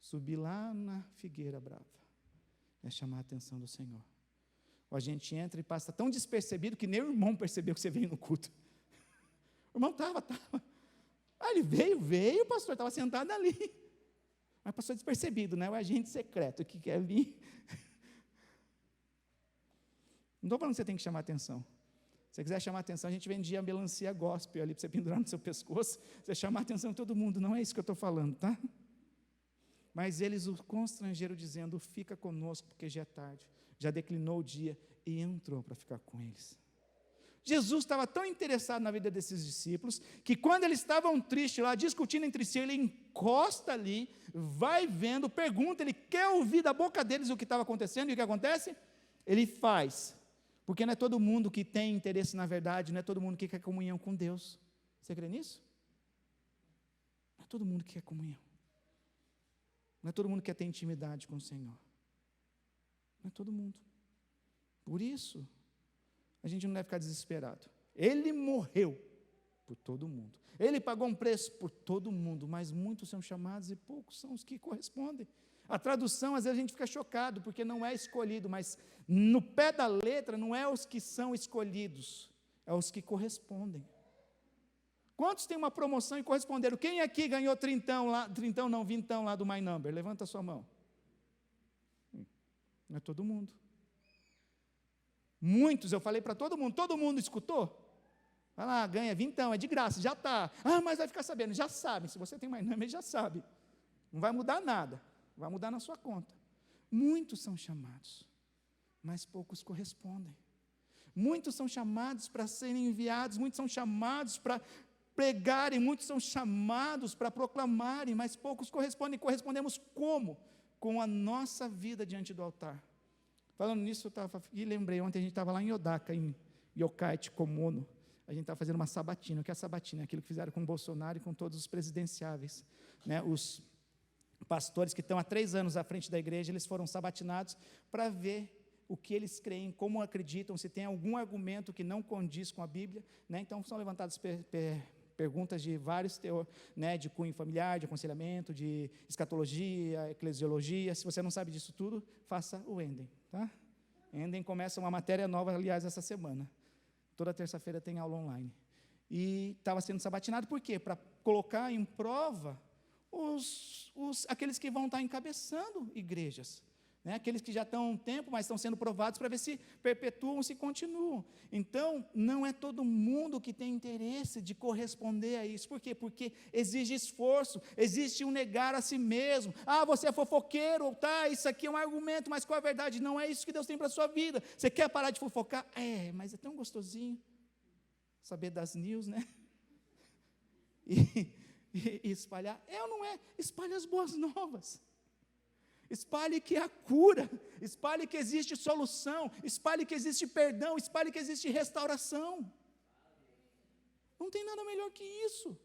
subir lá na figueira brava, é chamar a atenção do Senhor. Ou a gente entra e passa tão despercebido, que nem o irmão percebeu que você veio no culto. O irmão estava. Ah, ele veio, o pastor estava sentado ali. Mas passou despercebido, né? O agente secreto que quer vir. Não estou falando que você tem que chamar atenção. Se você quiser chamar atenção, a gente vendia a melancia gospel ali para você pendurar no seu pescoço, você chamar a atenção de todo mundo. Não é isso que eu estou falando, tá? Mas eles o constrangeram dizendo, fica conosco, porque já é tarde. Já declinou o dia e entrou para ficar com eles. Jesus estava tão interessado na vida desses discípulos, que quando eles estavam tristes lá, discutindo entre si, ele encosta ali, vai vendo, pergunta, ele quer ouvir da boca deles o que estava acontecendo, e o que acontece? Ele faz, porque não é todo mundo que tem interesse na verdade, não é todo mundo que quer comunhão com Deus. Você crê nisso? Não é todo mundo que quer comunhão. Não é todo mundo que quer ter intimidade com o Senhor. Não é todo mundo. Por isso, a gente não deve ficar desesperado. Ele morreu por todo mundo. Ele pagou um preço por todo mundo, mas muitos são chamados e poucos são os que correspondem. A tradução, às vezes a gente fica chocado, porque não é escolhido, mas no pé da letra não é os que são escolhidos, é os que correspondem. Quantos têm uma promoção e corresponderam? Quem aqui ganhou vintão lá do My Number? Levanta a sua mão. Não é todo mundo. Muitos, eu falei para todo mundo escutou? Vai lá, ganha vintão, é de graça, já está. Ah, mas vai ficar sabendo, já sabem, se você tem mais nome, já sabe. Não vai mudar nada, vai mudar na sua conta. Muitos são chamados, mas poucos correspondem. Muitos são chamados para serem enviados, muitos são chamados para pregarem, muitos são chamados para proclamarem, mas poucos correspondem. Correspondemos como? Com a nossa vida diante do altar. Falando nisso, lembrei, ontem a gente estava lá em Odaka, em Yokkaichi, Komono. A gente estava fazendo uma sabatina. O que é sabatina? Aquilo que fizeram com o Bolsonaro e com todos os presidenciáveis. Né? Os pastores que estão há 3 anos à frente da igreja, eles foram sabatinados para ver o que eles creem, como acreditam, se tem algum argumento que não condiz com a Bíblia. Né? Então, são levantadas perguntas de vários teores, né, de cunho familiar, de aconselhamento, de escatologia, eclesiologia. Se você não sabe disso tudo, faça o Enden. Tá? Enden começa uma matéria nova, aliás, essa semana. Toda terça-feira tem aula online. E estava sendo sabatinado, por quê? Para colocar em prova aqueles que vão estar encabeçando igrejas. Né? Aqueles que já estão há um tempo, mas estão sendo provados para ver se perpetuam, se continuam. Então, não é todo mundo que tem interesse de corresponder a isso. Por quê? Porque exige esforço, existe um negar a si mesmo. Ah, você é fofoqueiro, tá, isso aqui é um argumento, mas qual é a verdade? Não é isso que Deus tem para a sua vida. Você quer parar de fofocar? Mas é tão gostosinho saber das news, né? E espalhar. Ou não é? Espalhe as boas novas. Espalhe que há cura, espalhe que existe solução, espalhe que existe perdão, espalhe que existe restauração. Não tem nada melhor que isso.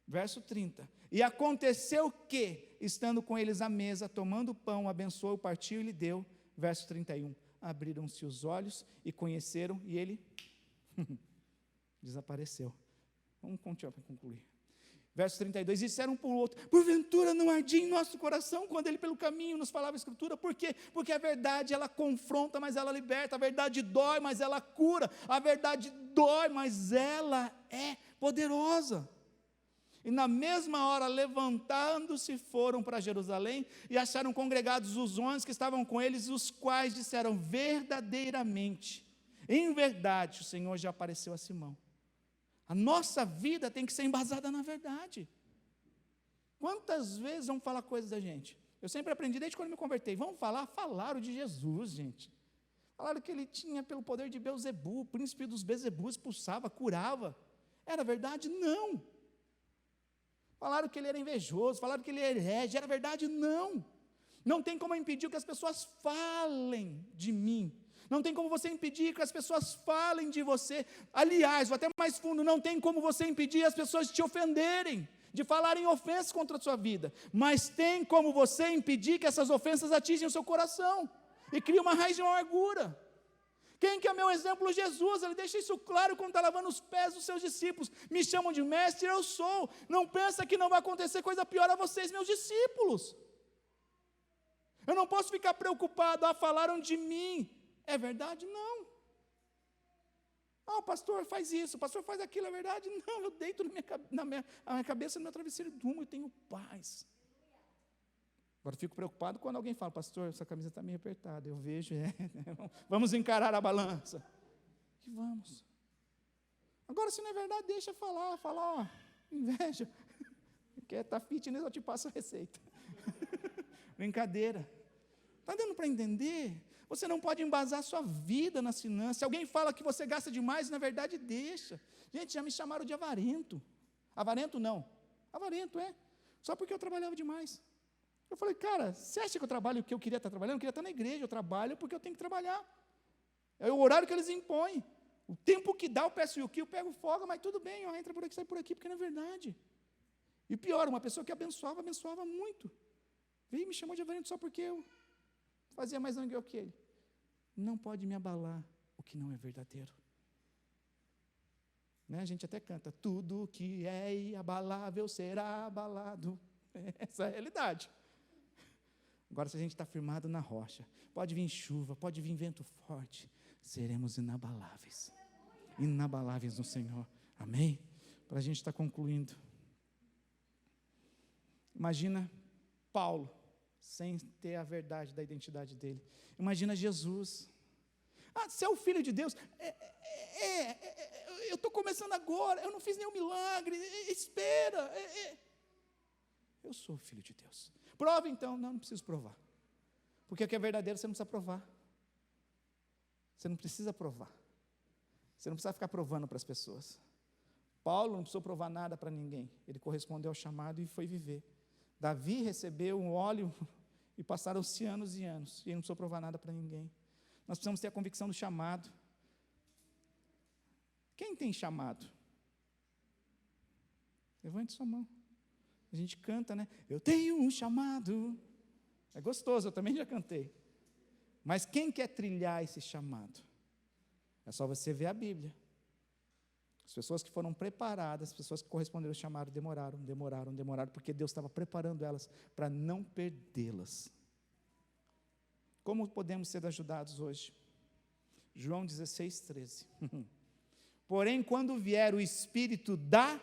Verso 30. E aconteceu que, estando com eles à mesa, tomando o pão, abençoou, partiu e lhe deu. Verso 31. Abriram-se os olhos e conheceram, e ele desapareceu. Vamos continuar para concluir. Verso 32, disseram um para o outro, porventura não ardia em nosso coração, quando ele pelo caminho nos falava a Escritura, por quê? Porque a verdade ela confronta, mas ela liberta, a verdade dói, mas ela cura, a verdade dói, mas ela é poderosa. E na mesma hora, levantando-se, foram para Jerusalém, e acharam congregados os 11 que estavam com eles, os quais disseram, verdadeiramente, em verdade, o Senhor já apareceu a Simão. A nossa vida tem que ser embasada na verdade. Quantas vezes vão falar coisas da gente? Eu sempre aprendi, desde quando me convertei, falaram de Jesus, gente. Falaram que ele tinha, pelo poder de Beelzebu, o príncipe dos Beelzebus, expulsava, curava. Era verdade? Não. Falaram que ele era invejoso, falaram que ele era herege, era verdade? Não. Não tem como impedir que as pessoas falem de mim. Não tem como você impedir que as pessoas falem de você. Aliás, vou até mais fundo, não tem como você impedir as pessoas de te ofenderem, de falarem ofensas contra a sua vida. Mas tem como você impedir que essas ofensas atinjam o seu coração e criem uma raiz de amargura. Quem que é meu exemplo? Jesus. Ele deixa isso claro quando está lavando os pés dos seus discípulos. Me chamam de mestre, eu sou. Não pensa que não vai acontecer coisa pior a vocês, meus discípulos. Eu não posso ficar preocupado, falaram de mim. É verdade? Não. O pastor faz isso, o pastor faz aquilo, é verdade? Não, eu deito na minha cabeça, no meu travesseiro e durmo e tenho paz. Agora fico preocupado quando alguém fala, pastor, essa camisa está meio apertada. Eu vejo, vamos encarar a balança. E vamos. Agora, se não é verdade, deixa falar, inveja. Quer estar fitness, eu te passo a receita. Brincadeira. Está dando para entender? Você não pode embasar sua vida nas finanças. Se alguém fala que você gasta demais, na verdade, deixa. Gente, já me chamaram de avarento. Avarento não. Avarento, só porque eu trabalhava demais. Eu falei, cara, você acha que eu trabalho o que eu queria estar trabalhando? Eu queria estar na igreja, eu trabalho porque eu tenho que trabalhar. É o horário que eles impõem. O tempo que dá, eu peço o que eu pego folga, mas tudo bem, entra por aqui, sai por aqui, porque não é verdade. E pior, uma pessoa que abençoava muito. Veio e me chamou de avarento só porque eu fazia mais zangueu que ele. Não pode me abalar o que não é verdadeiro. A gente até canta, tudo que é inabalável será abalado. Essa é a realidade. Agora, se a gente está firmado na rocha, pode vir chuva, pode vir vento forte, seremos inabaláveis. Inabaláveis no Senhor. Amém? Para a gente estar concluindo. Imagina Paulo, sem ter a verdade da identidade dele. Imagina Jesus. Ah, você é o filho de Deus? Eu estou começando agora, eu não fiz nenhum milagre, espera. Eu sou filho de Deus. Prova então. Não preciso provar. Porque o que é verdadeiro você não precisa provar. Você não precisa provar. Você não precisa ficar provando para as pessoas. Paulo não precisou provar nada para ninguém. Ele correspondeu ao chamado e foi viver. Davi recebeu um óleo e passaram-se anos e anos. E ele não precisou provar nada para ninguém. Nós precisamos ter a convicção do chamado. Quem tem chamado? Levante sua mão. A gente canta, né? Eu tenho um chamado. É gostoso, eu também já cantei. Mas quem quer trilhar esse chamado? É só você ver a Bíblia. As pessoas que foram preparadas, as pessoas que corresponderam ao chamado, demoraram, porque Deus estava preparando elas para não perdê-las. Como podemos ser ajudados hoje? João 16:13. Porém, quando vier o Espírito da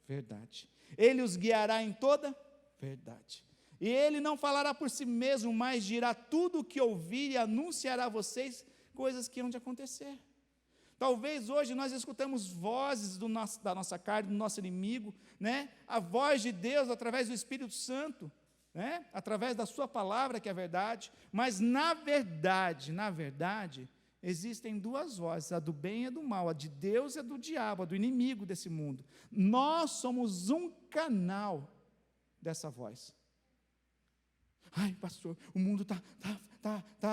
verdade, Ele os guiará em toda verdade. E Ele não falará por si mesmo, mas dirá tudo o que ouvir e anunciará a vocês coisas que hão de acontecer. Talvez hoje nós escutamos vozes da nossa carne, do nosso inimigo, né? A voz de Deus através do Espírito Santo, né? Através da sua palavra, que é a verdade, mas na verdade, existem duas vozes, a do bem e a do mal, a de Deus e a do diabo, a do inimigo desse mundo. Nós somos um canal dessa voz. Ai, pastor, o mundo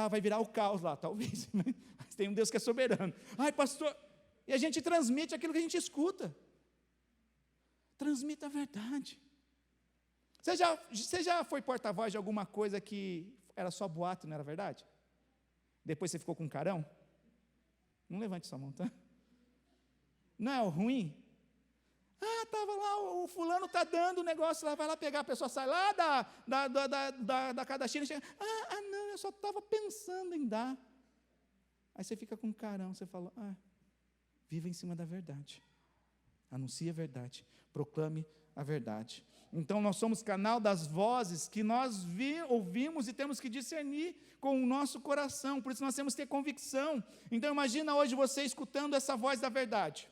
vai virar o caos lá, talvez, mas tem um Deus que é soberano. Ai, pastor, e a gente transmite aquilo que a gente escuta. Transmita a verdade. Você já foi porta-voz de alguma coisa que era só boato, não era verdade? Depois você ficou com carão? Não levante sua mão, tá? Não é ruim? Ah, estava lá, o fulano está dando o negócio lá, vai lá pegar, a pessoa sai lá da cadastrilha e chega, não, eu só estava pensando em dar. Aí você fica com carão, você fala, viva em cima da verdade, anuncie a verdade, proclame a verdade. Então nós somos canal das vozes que nós ouvimos e temos que discernir com o nosso coração, por isso nós temos que ter convicção. Então imagina hoje você escutando essa voz da verdade,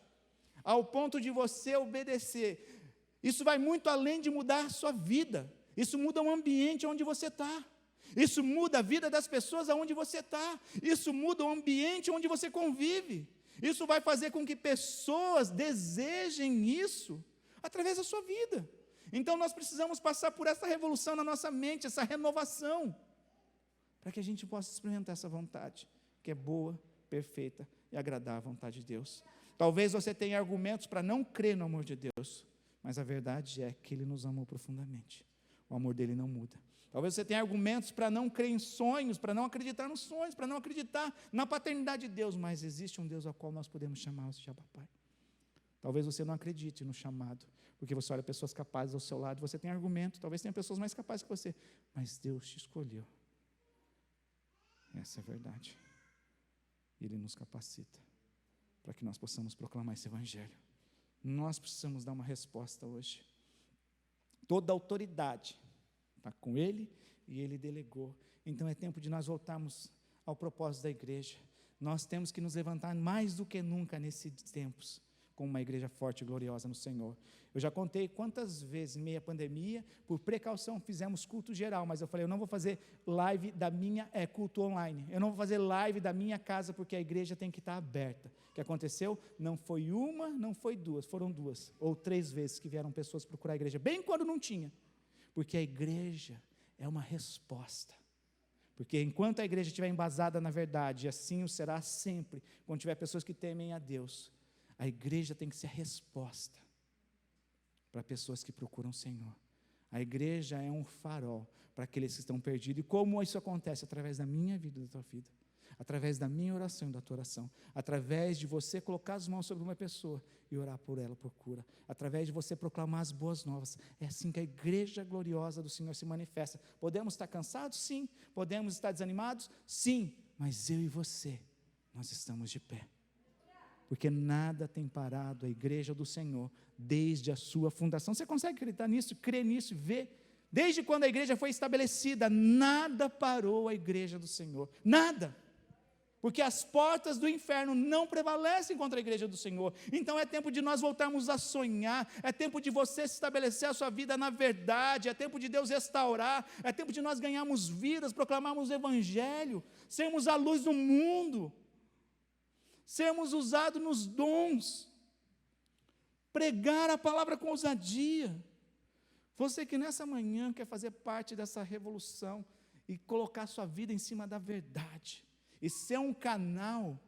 ao ponto de você obedecer. Isso vai muito além de mudar a sua vida, isso muda o ambiente onde você está, isso muda a vida das pessoas aonde você está, isso muda o ambiente onde você convive, isso vai fazer com que pessoas desejem isso, através da sua vida. Então nós precisamos passar por essa revolução na nossa mente, essa renovação, para que a gente possa experimentar essa vontade, que é boa, perfeita e agradar a vontade de Deus. Talvez você tenha argumentos para não crer no amor de Deus, mas a verdade é que Ele nos amou profundamente. O amor dele não muda. Talvez você tenha argumentos para não crer em sonhos, para não acreditar nos sonhos, para não acreditar na paternidade de Deus, mas existe um Deus ao qual nós podemos chamar de papai. Talvez você não acredite no chamado, porque você olha pessoas capazes ao seu lado, você tem argumento, talvez tenha pessoas mais capazes que você, mas Deus te escolheu. Essa é a verdade. Ele nos capacita para que nós possamos proclamar esse evangelho. Nós precisamos dar uma resposta hoje. Toda a autoridade está com Ele e Ele delegou. Então é tempo de nós voltarmos ao propósito da igreja. Nós temos que nos levantar mais do que nunca nesses tempos, como uma igreja forte e gloriosa no Senhor. Eu já contei quantas vezes, em meio à pandemia, por precaução, fizemos culto geral, mas eu falei, eu não vou fazer live da minha, culto online, eu não vou fazer live da minha casa, porque a igreja tem que estar aberta. O que aconteceu? Não foi uma, não foi duas, foram 2 ou 3 vezes que vieram pessoas procurar a igreja, bem quando não tinha, porque a igreja é uma resposta. Porque enquanto a igreja estiver embasada na verdade, e assim o será sempre, quando tiver pessoas que temem a Deus, a igreja tem que ser a resposta para pessoas que procuram o Senhor. A igreja é um farol para aqueles que estão perdidos. E como isso acontece? Através da minha vida e da tua vida. Através da minha oração e da tua oração. Através de você colocar as mãos sobre uma pessoa e orar por ela, por cura. Através de você proclamar as boas novas. É assim que a igreja gloriosa do Senhor se manifesta. Podemos estar cansados? Sim. Podemos estar desanimados? Sim. Mas eu e você, nós estamos de pé. Porque nada tem parado a igreja do Senhor desde a sua fundação. Você consegue acreditar nisso, crer nisso, ver? Desde quando a igreja foi estabelecida, nada parou a igreja do Senhor. Nada. porque as portas do inferno não prevalecem contra a igreja do Senhor. Então é tempo de nós voltarmos a sonhar, é tempo de você estabelecer a sua vida na verdade, é tempo de Deus restaurar, é tempo de nós ganharmos vidas, proclamarmos o evangelho, sermos a luz do mundo, sermos usados nos dons, pregar a palavra com ousadia. Você que nessa manhã quer fazer parte dessa revolução e colocar sua vida em cima da verdade, e ser um canal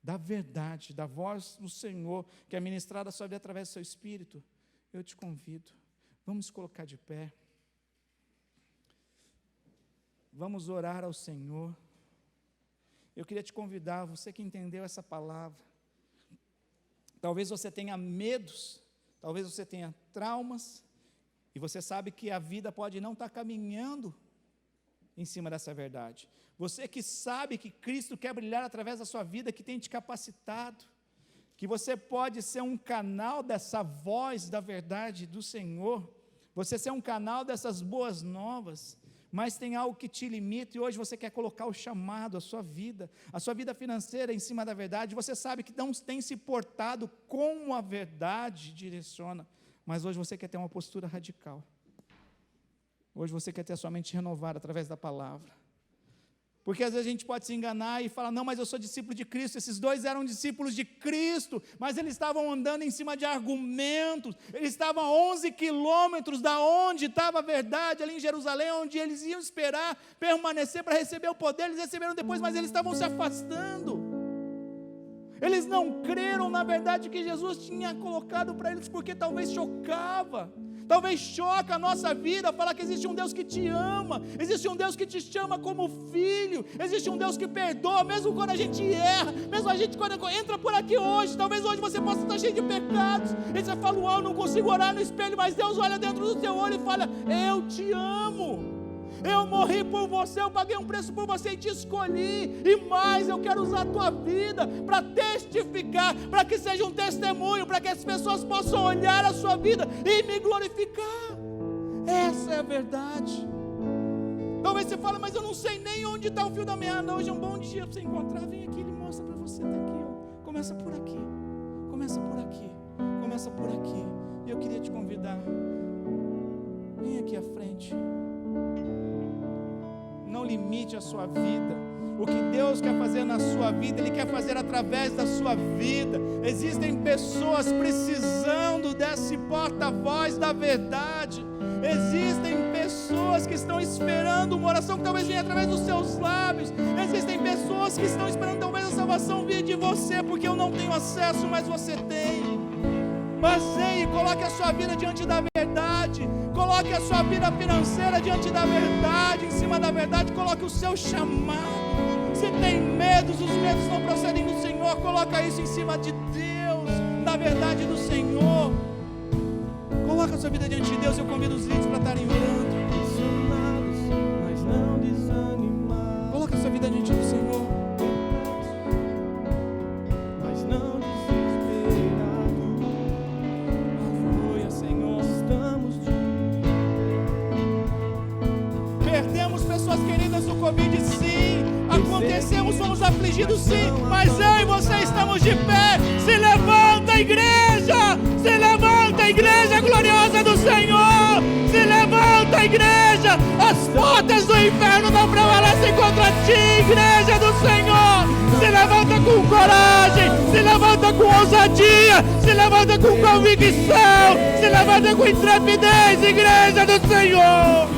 da verdade, da voz do Senhor, que é ministrada a sua vida através do seu Espírito, eu te convido, vamos colocar de pé, vamos orar ao Senhor. Eu queria te convidar, você que entendeu essa palavra, talvez você tenha medos, talvez você tenha traumas, e você sabe que a vida pode não estar caminhando em cima dessa verdade. Você que sabe que Cristo quer brilhar através da sua vida, que tem te capacitado, que você pode ser um canal dessa voz da verdade do Senhor, você ser um canal dessas boas novas, mas tem algo que te limita, e hoje você quer colocar o chamado, a sua vida financeira em cima da verdade, você sabe que não tem se portado como a verdade direciona, mas hoje você quer ter uma postura radical, hoje você quer ter a sua mente renovada através da palavra, porque às vezes a gente pode se enganar e falar, não, mas eu sou discípulo de Cristo. Esses dois eram discípulos de Cristo, mas eles estavam andando em cima de argumentos, eles estavam a 11 quilômetros da onde estava a verdade, ali em Jerusalém, onde eles iam esperar, permanecer para receber o poder. Eles receberam depois, mas eles estavam se afastando, eles não creram na verdade que Jesus tinha colocado para eles, porque talvez chocava. Talvez choca a nossa vida falar que existe um Deus que te ama, existe um Deus que te chama como filho, existe um Deus que perdoa, mesmo quando a gente erra, mesmo a gente quando entra por aqui hoje, talvez hoje você possa estar cheio de pecados, e você fala, eu não consigo orar no espelho, mas Deus olha dentro do seu olho e fala, eu te amo, eu morri por você, eu paguei um preço por você e te escolhi, e mais, eu quero usar a tua vida para testificar, para que seja um testemunho, para que as pessoas possam olhar a sua vida e me glorificar. Essa é a verdade. Talvez você fale, mas eu não sei nem onde está o fio da meada. Hoje é um bom dia para você encontrar, vem aqui, ele mostra para você, está aqui, ó. Começa por aqui, começa por aqui, começa por aqui. Eu queria te convidar, vem aqui à frente. Não limite a sua vida. O que Deus quer fazer na sua vida, Ele quer fazer através da sua vida. Existem pessoas precisando desse porta-voz da verdade. Existem pessoas que estão esperando uma oração que talvez venha através dos seus lábios. Existem pessoas que estão esperando talvez a salvação vir de você, porque eu não tenho acesso, mas você tem. Mas venha e coloque a sua vida diante da verdade, coloque a sua vida financeira diante da verdade, em cima da verdade, coloque o seu chamado. Se tem medos, os medos não procedem do Senhor, coloca isso em cima de Deus, da verdade do Senhor. Coloca a sua vida diante de Deus. Eu convido os líderes para estarem orando. Mas não desanimar. Coloca a sua vida diante do Senhor. Mas não desesperado. Aleluia, Senhor. Estamos de pé. Perdemos pessoas queridas do Covid, sim. Acontecemos, fomos afligidos, sim. Mas eu e você estamos de pé. Se levanta, igreja! Se levanta, igreja gloriosa do Senhor! Se levanta, igreja! As portas do inferno não prevalecem contra ti, igreja do Senhor! Se levanta com coragem, se levanta com ousadia, se levanta com convicção, se levanta com intrepidez, igreja do Senhor!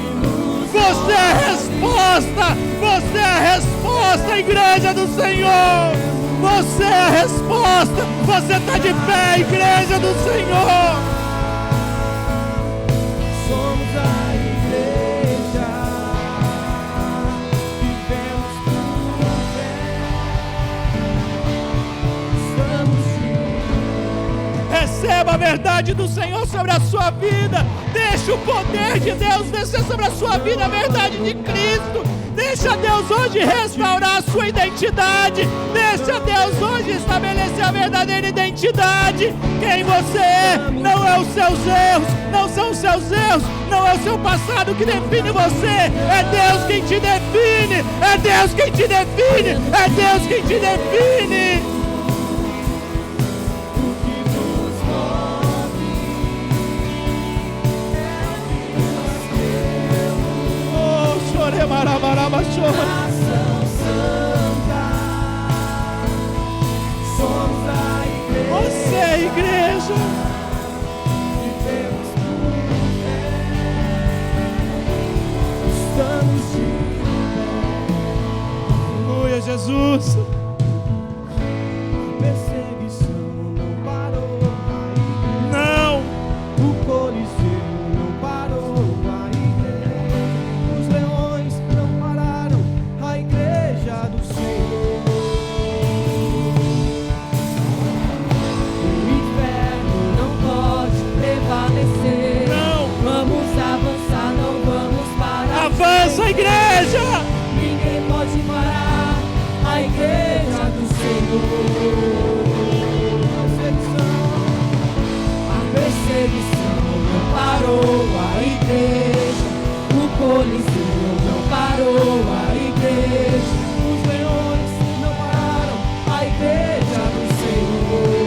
Você é a resposta! Você é a resposta, igreja do Senhor! Você é a resposta! Você está de pé, igreja do Senhor! Somos a igreja, vivemos por fé, estamos de... Receba a verdade do Senhor sobre a sua vida. Deixa o poder de Deus descer sobre a sua vida, a verdade de Cristo. Deixa Deixa Deus hoje restaurar a sua identidade. Deixa Deus hoje estabelecer a verdadeira identidade. Quem você é, não é os seus erros, não são os seus erros, não é o seu passado que define você. É Deus quem te define, é Deus quem te define, é Deus quem te define. Nação santa, somos a igreja. Você é a igreja. Vivemos por fé, estamos de pé. Aleluia, Jesus. A perseguição não parou aí. Não. O Coliseu não parou aí. Os leões não pararam a igreja do Senhor. O inferno não pode prevalecer. Não. Vamos avançar, não vamos parar. Avança, igreja. Ninguém pode parar a igreja do Senhor. A perseguição não parou a igreja. O Coliseu não parou a igreja. Os leões não pararam a igreja do Senhor.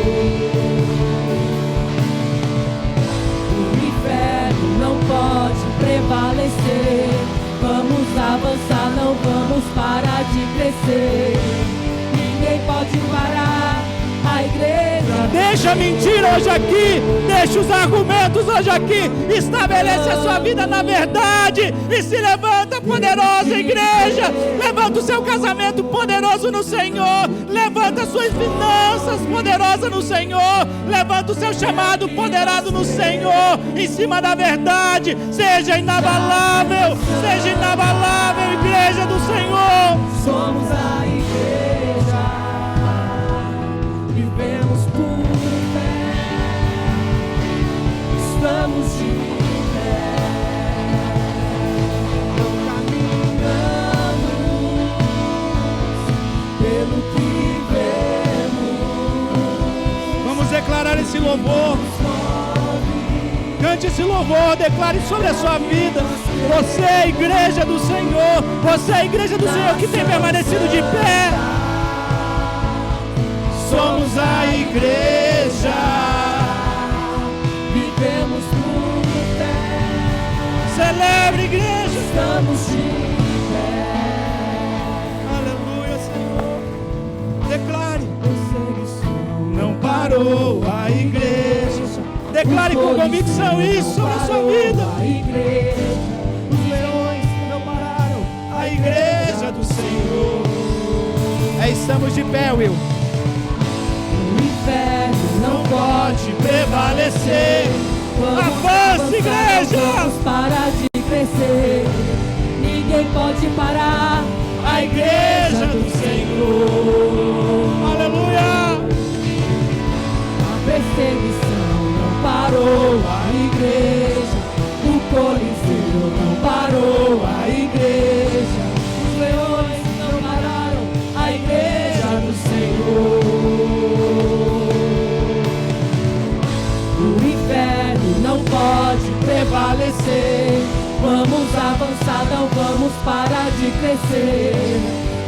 O inferno não pode prevalecer. Vamos avançar, não vamos parar de crescer. Ninguém pode parar a igreja. Deixa a mentira hoje aqui, deixa os argumentos hoje aqui, estabelece a sua vida na verdade e se levanta poderosa, igreja. Levanta o seu casamento poderoso no Senhor, levanta as suas finanças poderosas no Senhor, levanta o seu chamado poderado no Senhor, em cima da verdade. Seja inabalável, igreja do Senhor. Somos a igreja, vivemos por fé, estamos de pé, não caminhamos pelo que vemos. Vamos declarar esse louvor. Cante esse louvor, declare sobre a sua vida. Você é a igreja do Senhor. Você é a igreja do Senhor que tem permanecido de pé. Somos a igreja. Vivemos por fé, Celebre, igreja. estamos de pé. Aleluia, Senhor. Declare. Perseguição Não parou a igreja. Declare com convicção isso sobre a sua vida. a igreja, os leões não pararam A igreja do Senhor. Estamos de pé, Will. O inferno não Pode prevalecer. Avance, igreja. Vamos parar de crescer. Ninguém pode parar A igreja do Senhor. Aleluia. A perseguição não parou a igreja. O Coliseu não parou a igreja. Os leões não pararam a igreja do Senhor. O inferno não pode prevalecer. Vamos avançar, não vamos parar de crescer.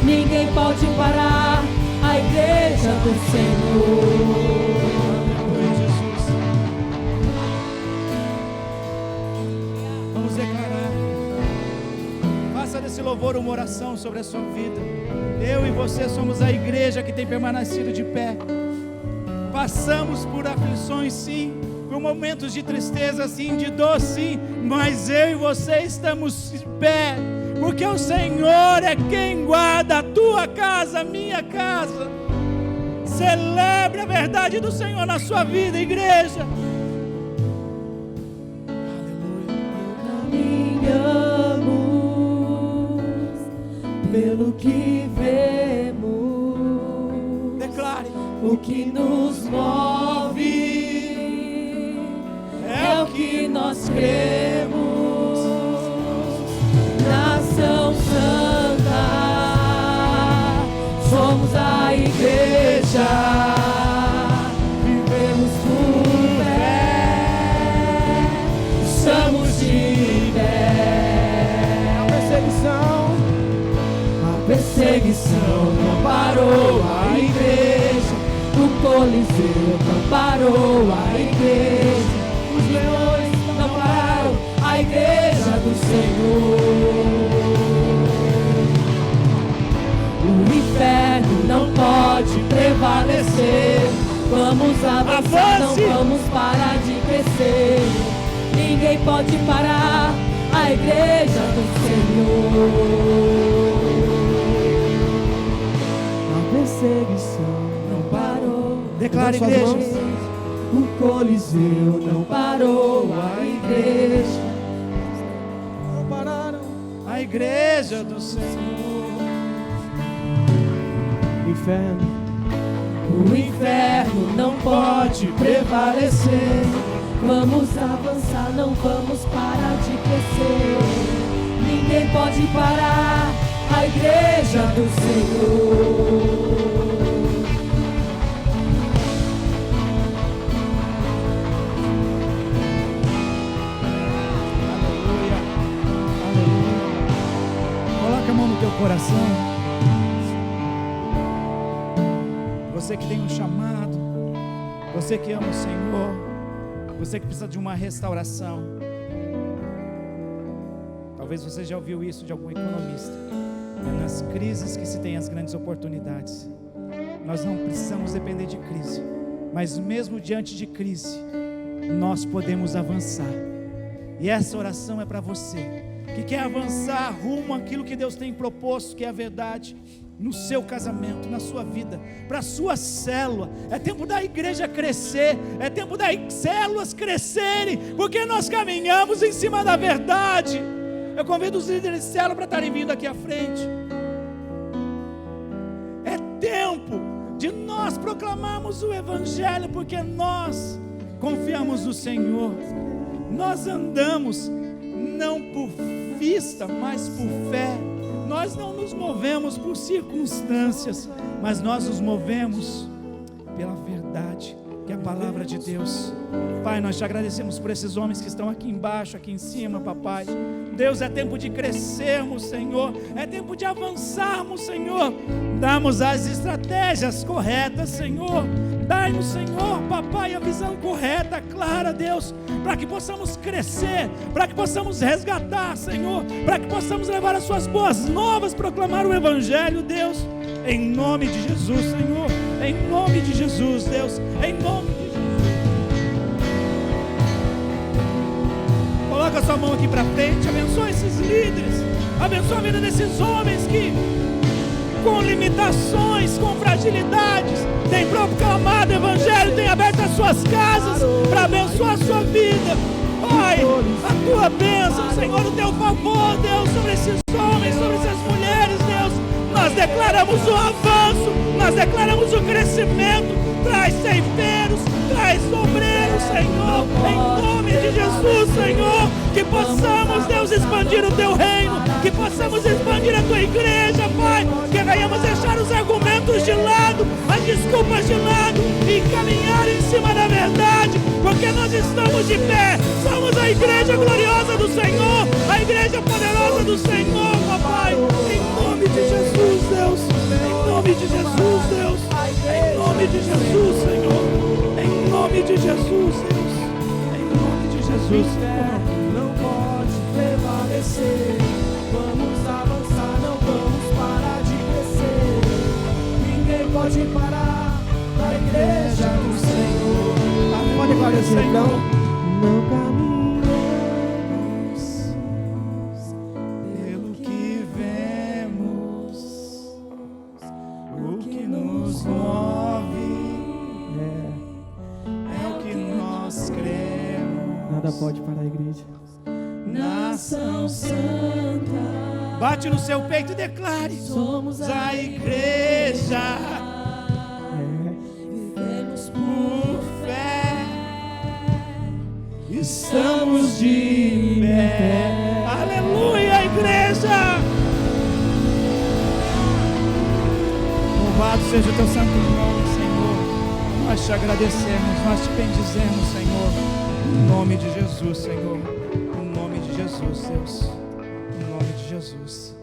Ninguém pode parar a igreja do Senhor. Jesus. Vamos declarar. Faça desse louvor uma oração sobre a sua vida. Eu e você somos a igreja que tem permanecido de pé. Passamos por aflições, sim, por momentos de tristeza, sim, de dor, sim, mas eu e você estamos de pé, porque o Senhor é quem guarda a tua casa, a minha casa. Celebre a verdade do Senhor na sua vida, igreja. Caminhamos pelo que vemos. Declare. O que nos move é o que nós cremos. Nação santa, vivemos por fé, estamos de pé. A perseguição não parou a igreja, o Coliseu não parou a igreja, os leões não pararam a igreja do Senhor. O inferno não pode prevalecer. Vamos avançar, não vamos parar de crescer. Ninguém pode parar a igreja do Senhor. A perseguição não parou. Declara, igreja. O Coliseu não parou a igreja. Não pararam a igreja do Senhor. O inferno não pode prevalecer. Vamos avançar, não vamos parar de crescer. Ninguém pode parar a igreja do Senhor. Aleluia, aleluia. Coloca a mão no teu coração. Você que tem um chamado, você que ama o Senhor, você que precisa de uma restauração. Talvez você já ouviu isso de algum economista. É nas crises que se tem as grandes oportunidades. Nós não precisamos depender de crise, mas mesmo diante de crise, nós podemos avançar. E essa oração é para você que quer avançar rumo àquilo que Deus tem proposto, que é a verdade, no seu casamento, na sua vida, para a sua célula. É tempo da igreja crescer, é tempo das células crescerem, porque nós caminhamos em cima da verdade. Eu convido os líderes de célula para estarem vindo aqui à frente. É tempo de nós proclamarmos o Evangelho, porque nós confiamos no Senhor. Nós andamos não por vista, mas por fé. Nós não nos movemos por circunstâncias, mas nós nos movemos pela verdade, que é a palavra de Deus. Pai, nós te agradecemos por esses homens que estão aqui embaixo, aqui em cima, papai. Deus, é tempo de crescermos, Senhor, é tempo de avançarmos, Senhor. Damos as estratégias corretas, Senhor. Dai-nos, Senhor, papai, a visão correta, clara, Deus, para que possamos crescer, para que possamos resgatar, Senhor, para que possamos levar as suas boas novas, proclamar o Evangelho, Deus, em nome de Jesus, Senhor, em nome de Jesus, Deus, em nome de Jesus. Coloca a sua mão aqui para frente, abençoa esses líderes, abençoa a vida desses homens que, com limitações, com fragilidades, tem proclamado o Evangelho, tem aberto as suas casas para abençoar a sua vida. Pai, a tua bênção, Senhor, o teu favor, Deus, sobre esses homens, sobre essas mulheres, Deus. Nós declaramos o avanço, nós declaramos o crescimento. Traz ceifeiros, traz obreiros, Senhor, em nome de Jesus, Senhor, que possamos, Deus, expandir o teu reino, que possamos expandir a tua igreja, Pai, que venhamos deixar os argumentos de lado, as desculpas de lado e caminhar em cima da verdade, porque nós estamos de pé, somos a igreja gloriosa do Senhor, a igreja poderosa do Senhor, papai, em nome de Jesus, Deus, em nome de Jesus, Deus, em nome de Jesus, Senhor, em nome de Jesus, Deus, em nome de Jesus, Senhor. Não pode prevalecer. Vamos avançar, não vamos parar de crescer. Ninguém pode parar a igreja do Senhor. Pode agradecer, Senhor. Não caminhamos Pelo que vemos, o que nos move é o que nós cremos. Nada pode parar a igreja. Nação Santa, bate no seu peito e declare: somos a igreja. Vivemos por fé, estamos de pé. Aleluia, igreja. Louvado seja o teu santo nome, Senhor. Nós te agradecemos, nós te bendizemos, Senhor. Em nome de Jesus, Senhor. Em nome de Jesus, Deus. Em nome de Jesus.